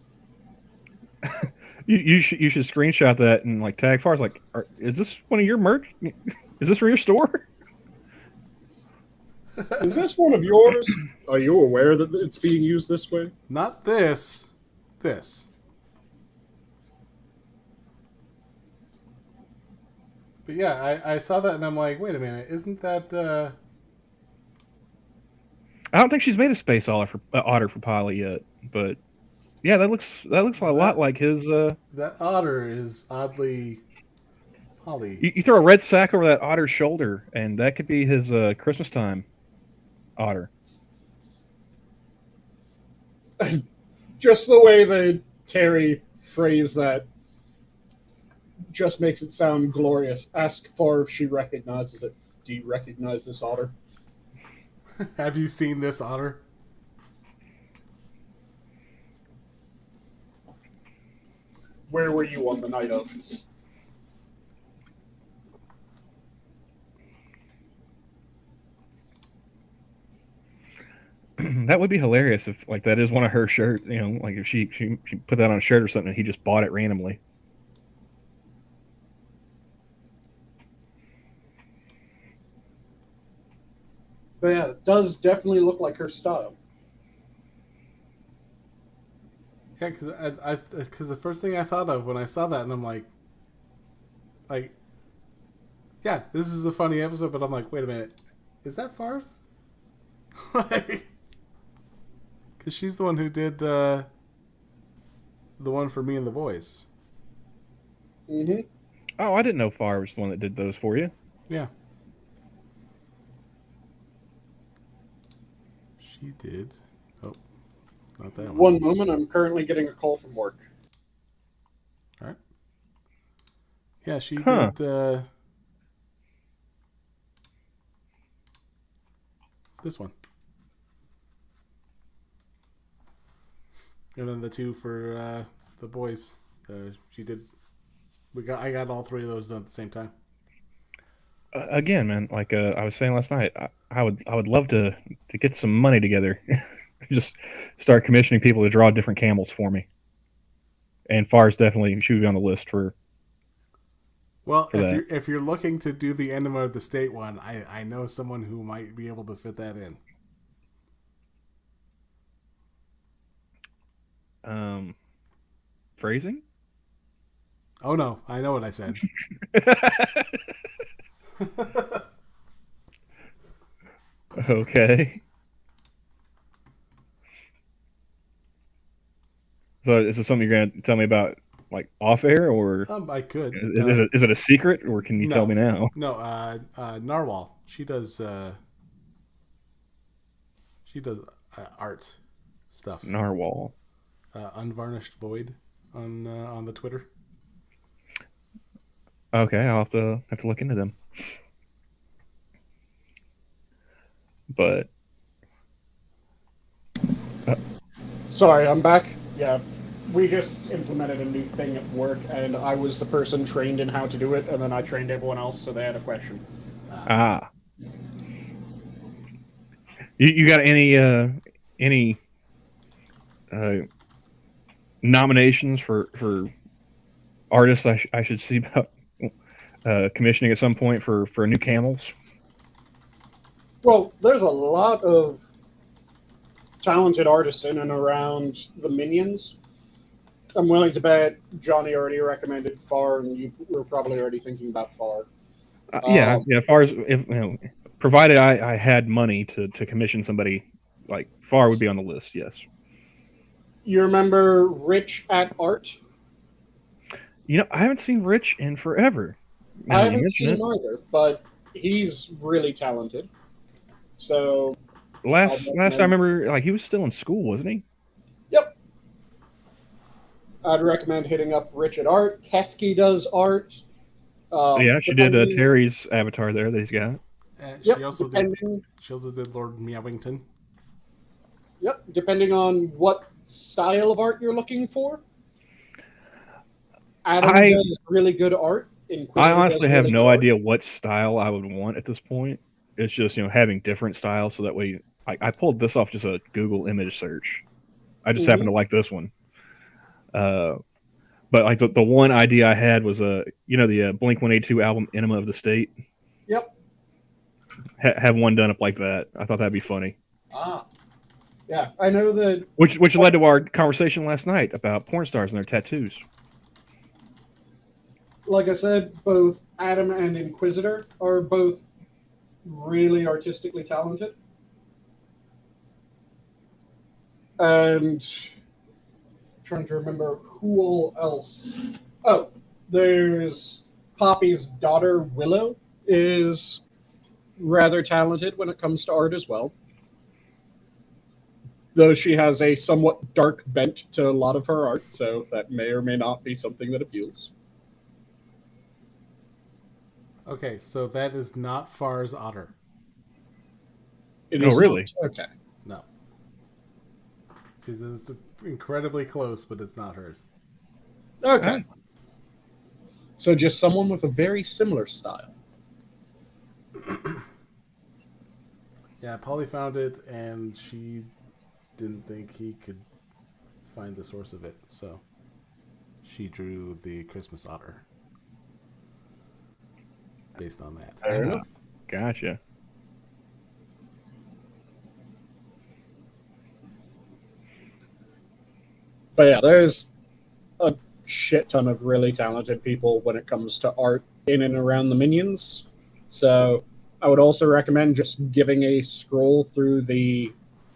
You should screenshot that and like tag Far's. Like, is this one of your merch? Is this for your store? Is this one of yours? Are you aware that it's being used this way? Not this. This. But yeah, I saw that and I'm like, wait a minute, isn't that? I don't think she's made a space otter for Polly yet, but yeah, that looks a lot like his. That otter is oddly poly. You throw a red sack over that otter's shoulder, and that could be his Christmas time otter. Just the way that Terry phrased that just makes it sound glorious. Ask Far if she recognizes it. Do you recognize this otter? Have you seen this otter? Where were you on the night of? That would be hilarious if like that is one of her shirts. Like if she put that on a shirt or something, and he just bought it randomly. But yeah, it does definitely look like her style. Yeah, because the first thing I thought of when I saw that, and I'm like, yeah, this is a funny episode, but I'm like, wait a minute, is that Far's? Because she's the one who did the one for me and the boys. Mm-hmm. Oh, I didn't know Far was the one that did those for you. Yeah. She did. Oh, not that one. One moment, I'm currently getting a call from work. All right. Yeah, she did this one. And then the two for the boys. She did. I got all three of those done at the same time. Again, man, like I was saying last night, I would love to get some money together, just start commissioning people to draw different camels for me. And Far's definitely should be on the list for. Well, if you're looking to do the Enema of the State one, I know someone who might be able to fit that in. Phrasing? Oh no, I know what I said. Okay. So is this something you're gonna tell me about, like off air, or I could. is it a secret, or can you tell me now? No, Narwhal. She does art stuff. Narwhal. Unvarnished Void on the Twitter. Okay, I'll have to look into them. But Sorry, I'm back. Yeah, we just implemented a new thing at work, and I was the person trained in how to do it, and then I trained everyone else, so they had a question. You got any nominations for artists I should see about commissioning at some point for new camels? Well, there's a lot of talented artists in and around the minions. I'm willing to bet Johnny already recommended FAR, and you were probably already thinking about FAR. Yeah. As far as provided I had money to commission somebody, like FAR would be on the list. Yes. You remember Rich at Art? I haven't seen Rich in forever. I haven't seen him either, but he's really talented. So last I remember, like he was still in school, wasn't he? Yep. I'd recommend hitting up Rich at Art. Kefke does art. Yeah, she did Terry's avatar there that he's got. She also did Lord Meowington. Yep, depending on what style of art you're looking for. Adam does really good art. I honestly have no idea what style I would want at this point. It's just, having different styles, so that way I pulled this off just a Google image search. I just happen to like this one. But like the one idea I had was the Blink-182 album Enema of the State. Yep. Have one done up like that. I thought that'd be funny. Yeah, I know that. Which led to our conversation last night about porn stars and their tattoos. Like I said, both Adam and Inquisitor are both really artistically talented. And I'm trying to remember who all else. Oh, there's Poppy's daughter, Willow, is rather talented when it comes to art as well. Though she has a somewhat dark bent to a lot of her art, so that may or may not be something that appeals. Okay, so that is not FAR's Otter. Oh, really? Okay. No. She's incredibly close, but it's not hers. Okay. So just someone with a very similar style. Yeah, Polly found it, and she didn't think he could find the source of it, so she drew the Christmas otter based on that. Fair enough. Gotcha. But yeah, there's a shit ton of really talented people when it comes to art in and around the minions. So I would also recommend just giving a scroll through the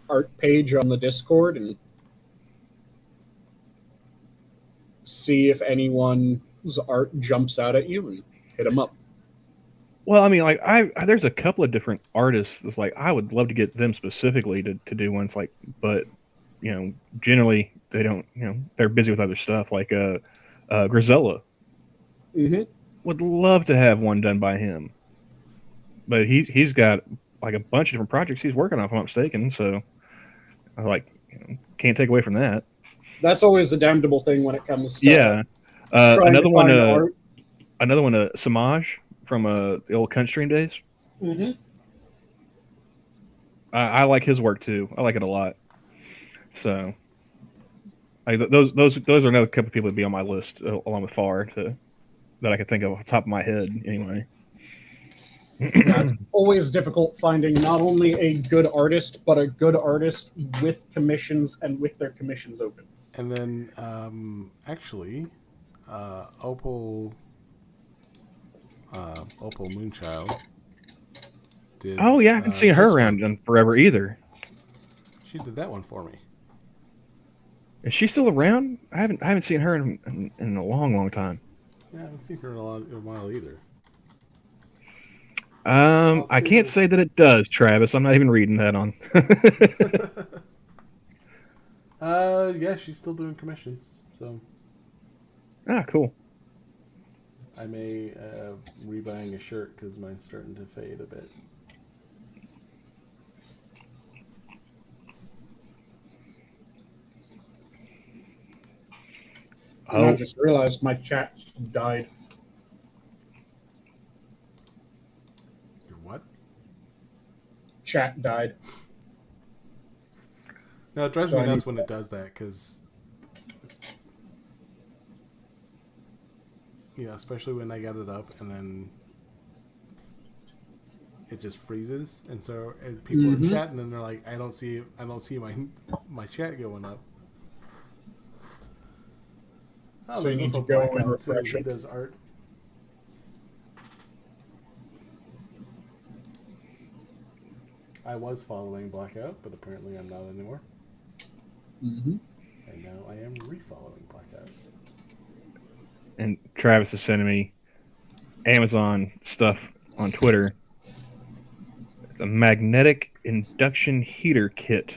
art page on the Discord and see if anyone's art jumps out at you and hit them up. Well, I mean, like there's a couple of different artists that's like I would love to get them specifically to do ones, like, but generally they don't, they're busy with other stuff, like Grisella. Mm-hmm. Would love to have one done by him, but he's got like a bunch of different projects he's working on, if I'm not mistaken. So I can't take away from that. That's always the damnable thing when it comes to another one, art. Samaj from the old Country days. Mm-hmm. I like his work too. I like it a lot. So, those are another couple of people that be on my list along with FAR that I could think of off the top of my head. Anyway, it's always difficult finding not only a good artist but a good artist with commissions and with their commissions open. And then, actually, Opal Moonchild did. Oh yeah, I haven't seen her around in forever either. She did that one for me. Is she still around? I haven't seen her in a long time. Yeah, I haven't seen her in a while either. I can't say that it does, Travis. I'm not even reading that on. Yeah, she's still doing commissions, so. Ah, cool. I may rebuying a shirt because mine's starting to fade a bit. Oh. I just realized my chat's died. Your what? Chat died. No, it drives me nuts when it does that because, especially when I got it up and then it just freezes, and so people are chatting and they're like, I don't see my chat going up. Oh, so there's you need also to go and Blackout too. refresh He it. does art. I was following Blackout, but apparently I'm not anymore. Mm-hmm. And now I am refollowing Blackout. And Travis is sending me Amazon stuff on Twitter. It's a magnetic induction heater kit.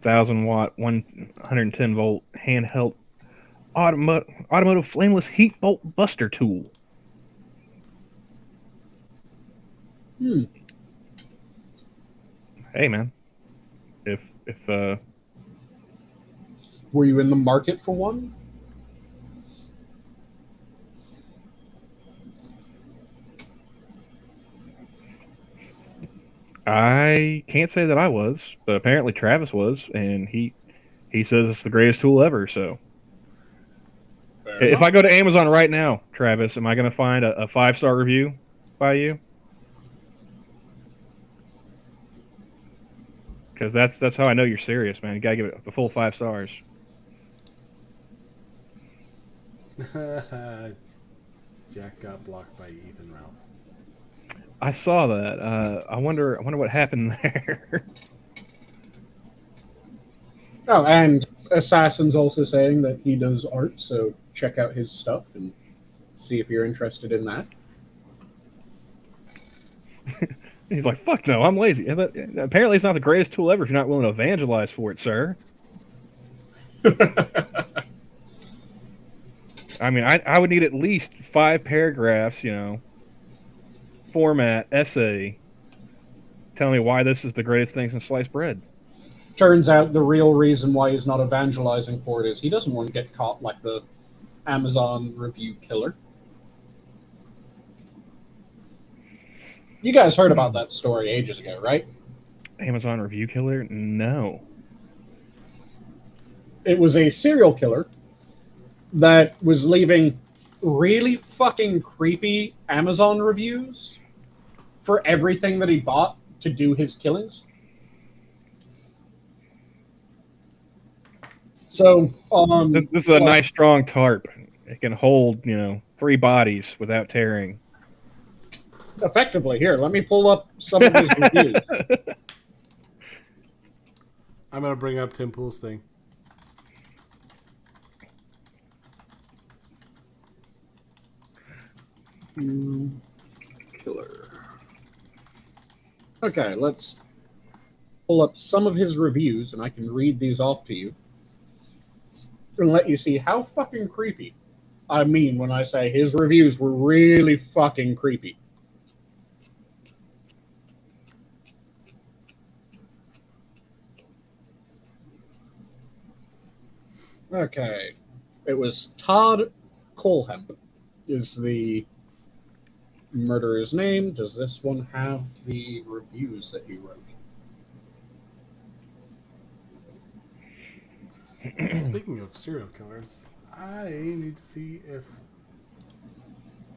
1,000-watt, 110 volt handheld automotive flameless heat bolt buster tool. Hey man, if were you in the market for one? I can't say that I was, but apparently Travis was, and he says it's the greatest tool ever. So if I go to Amazon right now, Travis, am I going to find a 5-star review by you? Because that's how I know you're serious, man. You gotta give it the full 5 stars. Jack got blocked by Ethan Ralph. I saw that. I wonder what happened there. Oh, and Assassin's also saying that he does art, so check out his stuff and see if you're interested in that. He's like, fuck no, I'm lazy. But apparently it's not the greatest tool ever if you're not willing to evangelize for it, sir. I mean, I would need at least 5 paragraphs, format, essay, telling me why this is the greatest thing since sliced bread. Turns out the real reason why he's not evangelizing for it is he doesn't want to get caught like the Amazon review killer. You guys heard about that story ages ago, right? Amazon review killer? No. It was a serial killer that was leaving really fucking creepy Amazon reviews for everything that he bought to do his killings. So, this is a nice strong tarp. It can hold, 3 bodies without tearing. Effectively, here, let me pull up some of his reviews. I'm going to bring up Tim Pool's thing. Killer. Okay, let's pull up some of his reviews, and I can read these off to you and let you see how fucking creepy I mean when I say his reviews were really fucking creepy. Okay. It was Todd Colehemp is the murderer's name. Does this one have the reviews that he wrote? Speaking of serial killers, I need to see if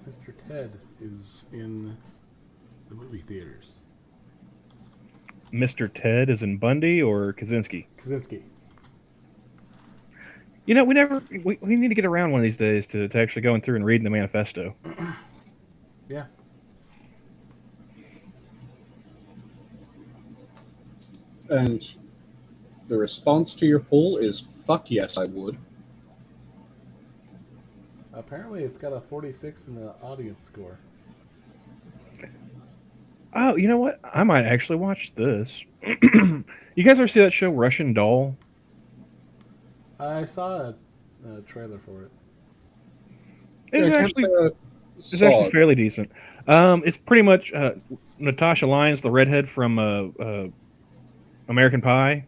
Mr. Ted is in the movie theaters. Mr. Ted is in Bundy or Kaczynski? Kaczynski. You know, we need to get around one of these days to actually going through and reading the manifesto. Yeah. And the response to your poll is, fuck yes, I would. Apparently, it's got a 46 in the audience score. Oh, you know what? I might actually watch this. You guys ever see that show Russian Doll? I saw a trailer for it. It's actually fairly decent. It's pretty much Natasha Lyons, the redhead from American Pie.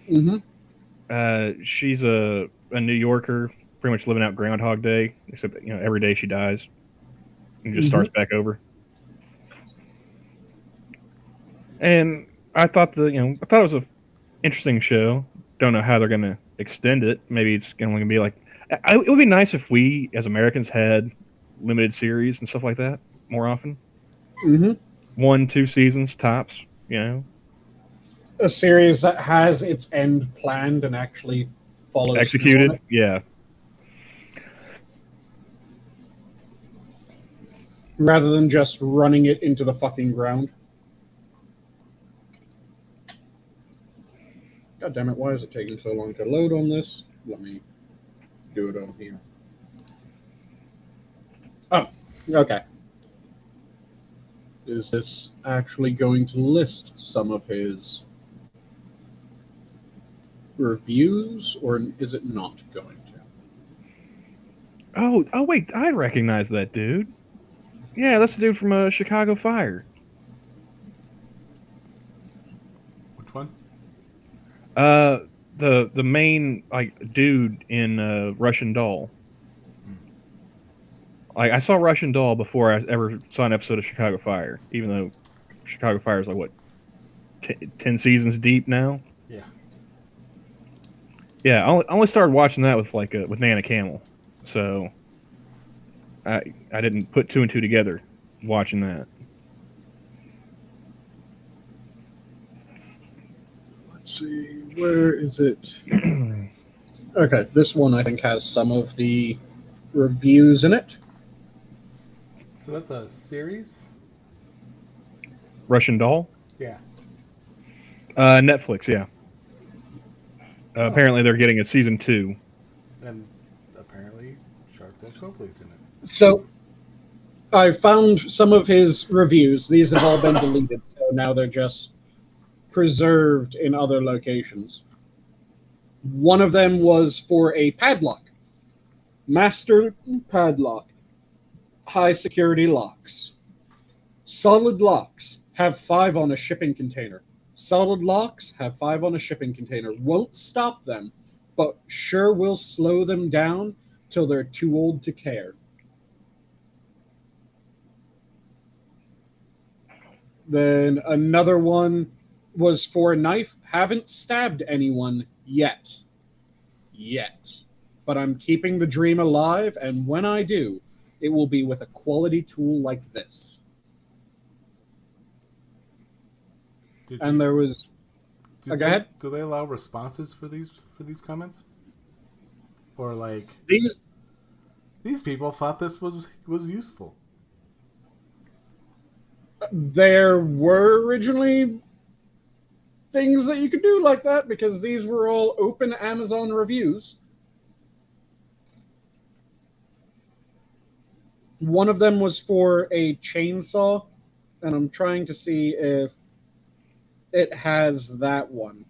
Mm-hmm. She's a New Yorker, pretty much living out Groundhog Day, except every day she dies and just starts back over. And I thought it was a interesting show. Don't know how they're gonna extend it. Maybe it's gonna be like. It would be nice if we, as Americans, had limited series and stuff like that more often. 1-2 seasons tops. A series that has its end planned and actually follows executed. Yeah. Rather than just running it into the fucking ground. God damn it, why is it taking so long to load on this? Let me do it on here. Oh, okay. Is this actually going to list some of his reviews, or is it not going to? Oh wait, I recognize that dude. Yeah, that's the dude from Chicago Fire. Which one? The main dude in Russian Doll. I saw Russian Doll before I ever saw an episode of Chicago Fire, even though Chicago Fire is 10 seasons deep now. Yeah. Yeah, I only started watching that with Nana Camel, so I didn't put 2 and 2 together watching that. Let's see, where is it? Okay, this one I think has some of the reviews in it. So that's a series? Russian Doll? Yeah. Netflix, yeah. Apparently they're getting a season 2. And apparently Sharks have Copley's in it. So I found some of his reviews. These have all been deleted, so now they're just preserved in other locations. One of them was for a padlock. Master padlock. High security locks. Solid locks have 5 on a shipping container. Solid locks have 5 on a shipping container. Won't stop them, but sure will slow them down till they're too old to care. Then another one was for a knife. Haven't stabbed anyone yet. But I'm keeping the dream alive, and when I do, it will be with a quality tool like this. There was... go ahead. Do they allow responses for these comments? Or these people thought this was useful. There were originally things that you could do like that because these were all open Amazon reviews. One of them was for a chainsaw, and I'm trying to see if it has that one.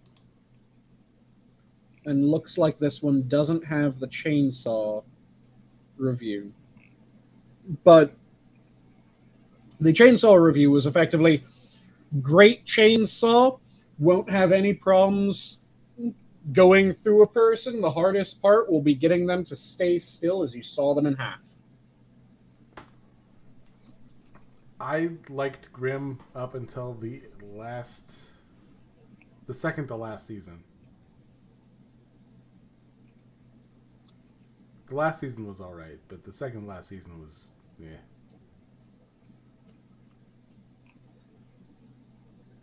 And looks like this one doesn't have the chainsaw review. But the chainsaw review was effectively great chainsaw, won't have any problems going through a person. The hardest part will be getting them to stay still as you saw them in half. I liked Grimm up until the second to last season. The last season was alright, but the second to last season was, yeah.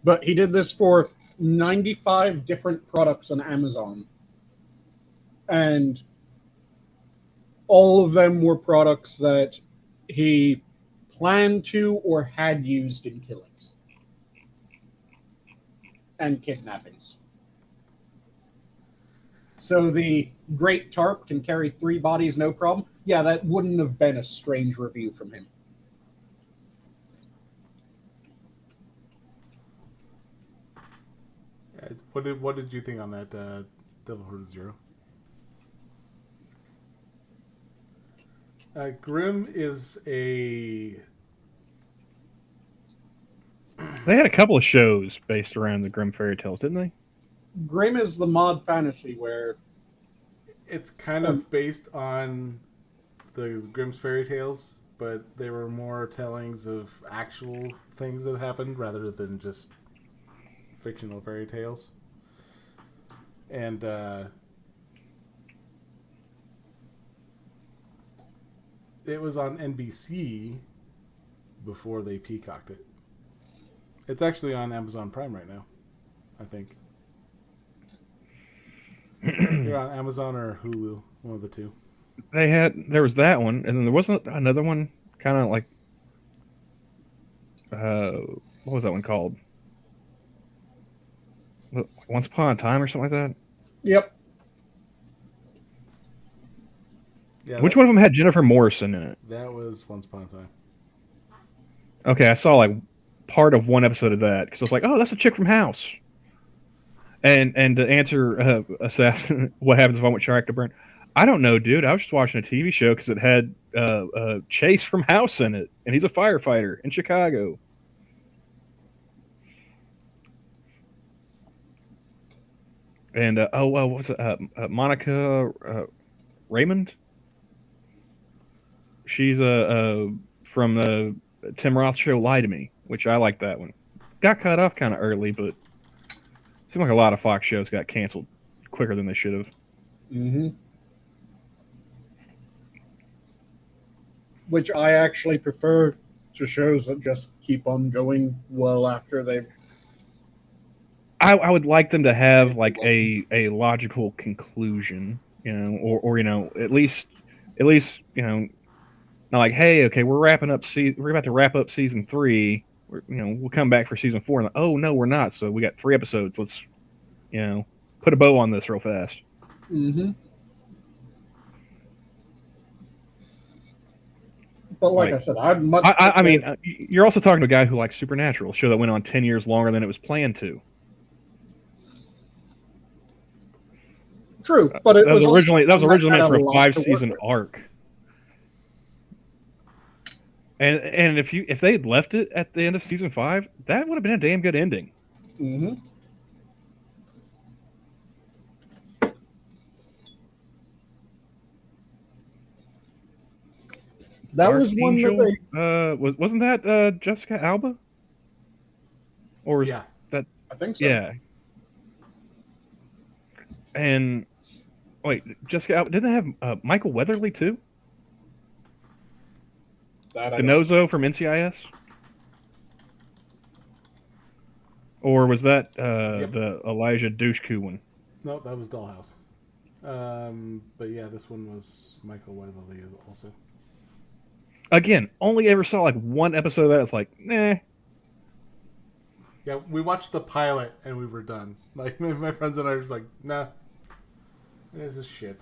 But he did this for 95 different products on Amazon. And all of them were products that he planned to or had used in killings and kidnappings. So the Great Tarp can carry 3 bodies, no problem. Yeah, that wouldn't have been a strange review from him. What did you think on that Devil Horde Zero? Grimm is a... They had a couple of shows based around the Grimm fairy tales, didn't they? Grimm is the mod fantasy where... It's kind of based on the Grimm's fairy tales, but they were more tellings of actual things that happened rather than just fictional fairy tales. And it was on NBC before they peacocked it. It's actually on Amazon Prime right now, I think. You're on Amazon or Hulu, one of the two. There was that one, and then there wasn't another one, kind of like, what was that one called? Once Upon a Time or something like that? Yep. Yeah, which one of them had Jennifer Morrison in it? That was Once Upon a Time. Okay, I saw like part of one episode of that because I was like, "Oh, that's a chick from House." And to answer Assassin, what happens if I want Shark to burn? I don't know, dude. I was just watching a TV show because it had Chase from House in it, and he's a firefighter in Chicago. And what was it? Monica Raymond. She's from the Tim Roth show Lie to Me, which I like that one. Got cut off kind of early, but it seemed like a lot of Fox shows got canceled quicker than they should have. Mm-hmm. Which I actually prefer to shows that just keep on going well after they've... I would like them to have like a logical conclusion, you know, or you know, at least you know, not like, hey, okay, we're about to wrap up season 3. We'll come back for season 4. And like, oh no, we're not. So we got 3 episodes. Let's, you know, put a bow on this real fast. Mm-hmm. But like I said, I'd much. I mean, you're also talking to a guy who likes Supernatural, a show that went on 10 years longer than it was planned to. True, but it was originally meant for a 5-season arc. And if they had left it at the end of season 5, that would have been a damn good ending. Mm-hmm. That Dark was one Angel, that they... wasn't that Jessica Alba? Or was that? I think so. Yeah. And wait, Jessica Alba, didn't they have Michael Weatherly too? Denozo from NCIS? Or was that the Elijah Dushku one? No, that was Dollhouse. But yeah, this one was Michael Weatherly also. Again, only ever saw like one episode of that. It's like, nah. Yeah, we watched the pilot and we were done. Like, my friends and I were just like, nah, this is shit.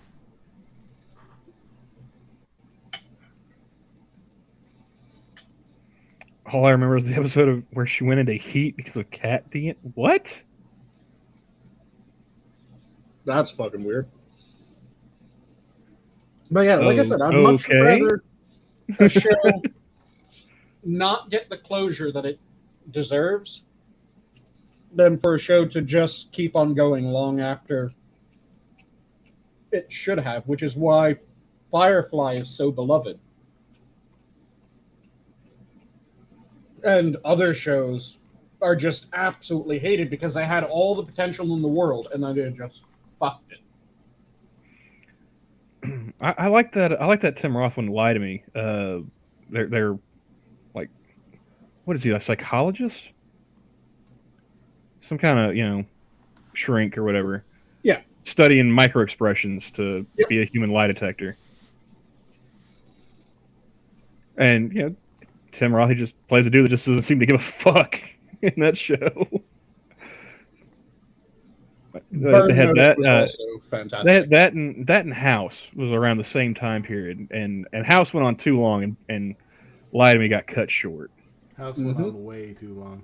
All I remember is the episode of where she went into heat because of cat DNA. What? That's fucking weird. But yeah, like I said, I'd much rather a show not get the closure that it deserves than for a show to just keep on going long after it should have, which is why Firefly is so beloved. And other shows are just absolutely hated because they had all the potential in the world and then they just fucked it. I like that. I like that Tim Roth one, Lie to Me. They're like, what is he? A psychologist? some kind of, shrink or whatever. Yeah. Studying micro expressions to be a human lie detector. And, Tim Roth, he just plays a dude that just doesn't seem to give a fuck in that show. Burn They had Notice that. was also fantastic. They had that and House was around the same time period, and House went on too long, and Lie to Me got cut short. House went on way too long.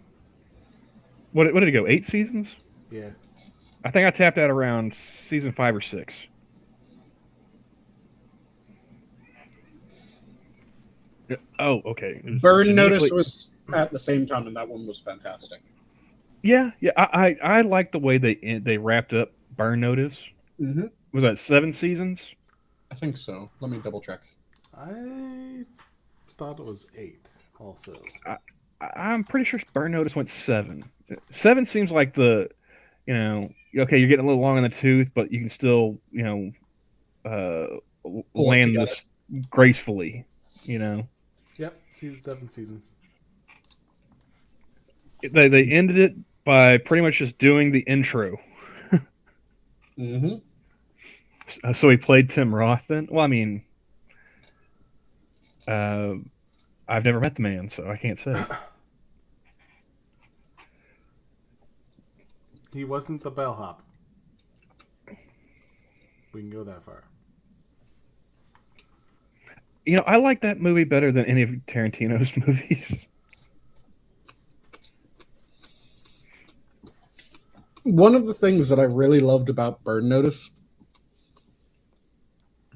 What did it go? 8 seasons? Yeah. I think I tapped out around season 5 or 6. Oh, okay. Burn Notice was at the same time, and that one was fantastic. Yeah. I like the way they wrapped up Burn Notice. Mm-hmm. Was that 7 seasons? I think so. Let me double check. I thought it was 8 also. I'm pretty sure Burn Notice went 7. 7 seems like the, okay, you're getting a little long in the tooth, but you can still, land this gracefully, Yep, 7 seasons. They ended it by pretty much just doing the intro. Mm-hmm. So he played Tim Roth then? Well, I mean, I've never met the man, so I can't say. He wasn't the bellhop. We can go that far. I like that movie better than any of Tarantino's movies. One of the things that I really loved about Burn Notice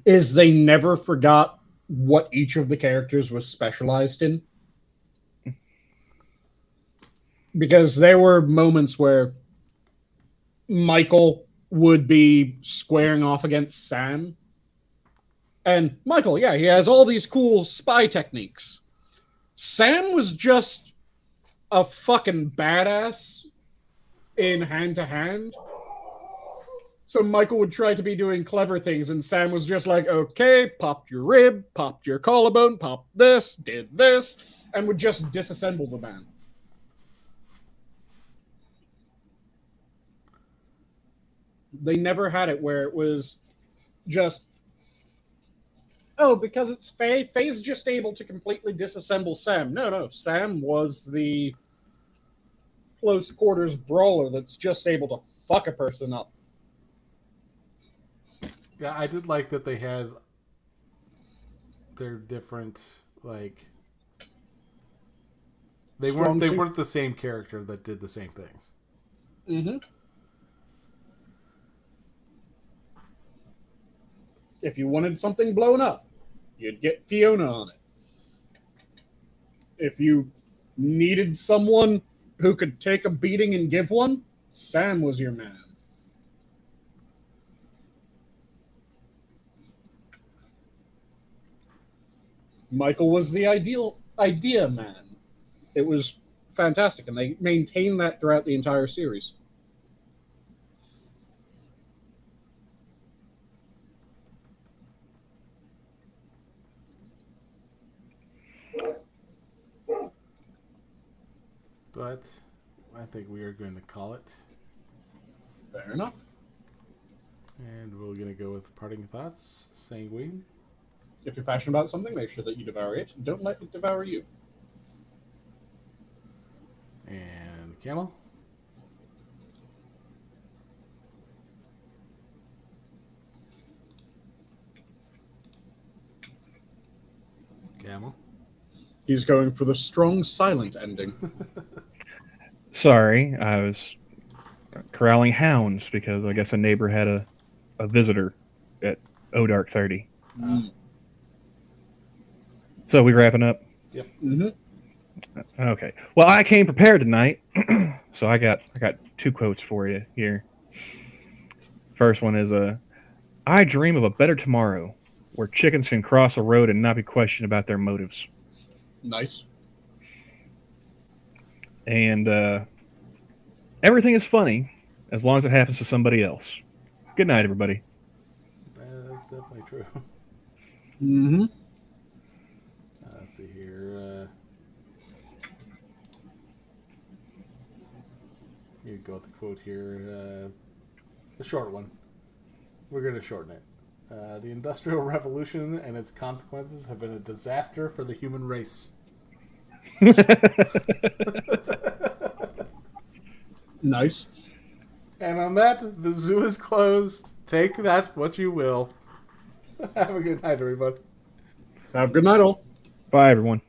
is they never forgot what each of the characters was specialized in. Because there were moments where Michael would be squaring off against Sam. And Michael, yeah, he has all these cool spy techniques. Sam was just a fucking badass in hand-to-hand. So Michael would try to be doing clever things, and Sam was just like, okay, popped your rib, popped your collarbone, popped this, did this, and would just disassemble the man. They never had it where it was just, oh, because it's Faye, Faye's just able to completely disassemble Sam. No, Sam was the close quarters brawler that's just able to fuck a person up. Yeah, I did like that they had their different, they weren't the same character that did the same things. Mm-hmm. If you wanted something blown up, you'd get Fiona on it. If you needed someone who could take a beating and give one, Sam was your man. Michael was the idea man. It was fantastic, and they maintained that throughout the entire series. But I think we are going to call it. Fair enough. And we're going to go with parting thoughts. Sanguine. If you're passionate about something, make sure that you devour it. Don't let it devour you. And Camel. Camel. He's going for the strong, silent ending. Sorry, I was corralling hounds because I guess a neighbor had a visitor at Dark 30. So we wrapping up? Yep. Mm-hmm. Okay. Well, I came prepared tonight, so I got 2 quotes for you here. First one is I dream of a better tomorrow where chickens can cross a road and not be questioned about their motives. Nice. And everything is funny as long as it happens to somebody else. Good night, everybody. That's definitely true. Mm-hmm. Let's see here. You go with the quote here. A short one. We're going to shorten it. The Industrial Revolution and its consequences have been a disaster for the human race. Nice. And on that, the zoo is closed. Take that what you will. Have a good night, everybody. Have a good night, all. Bye, everyone.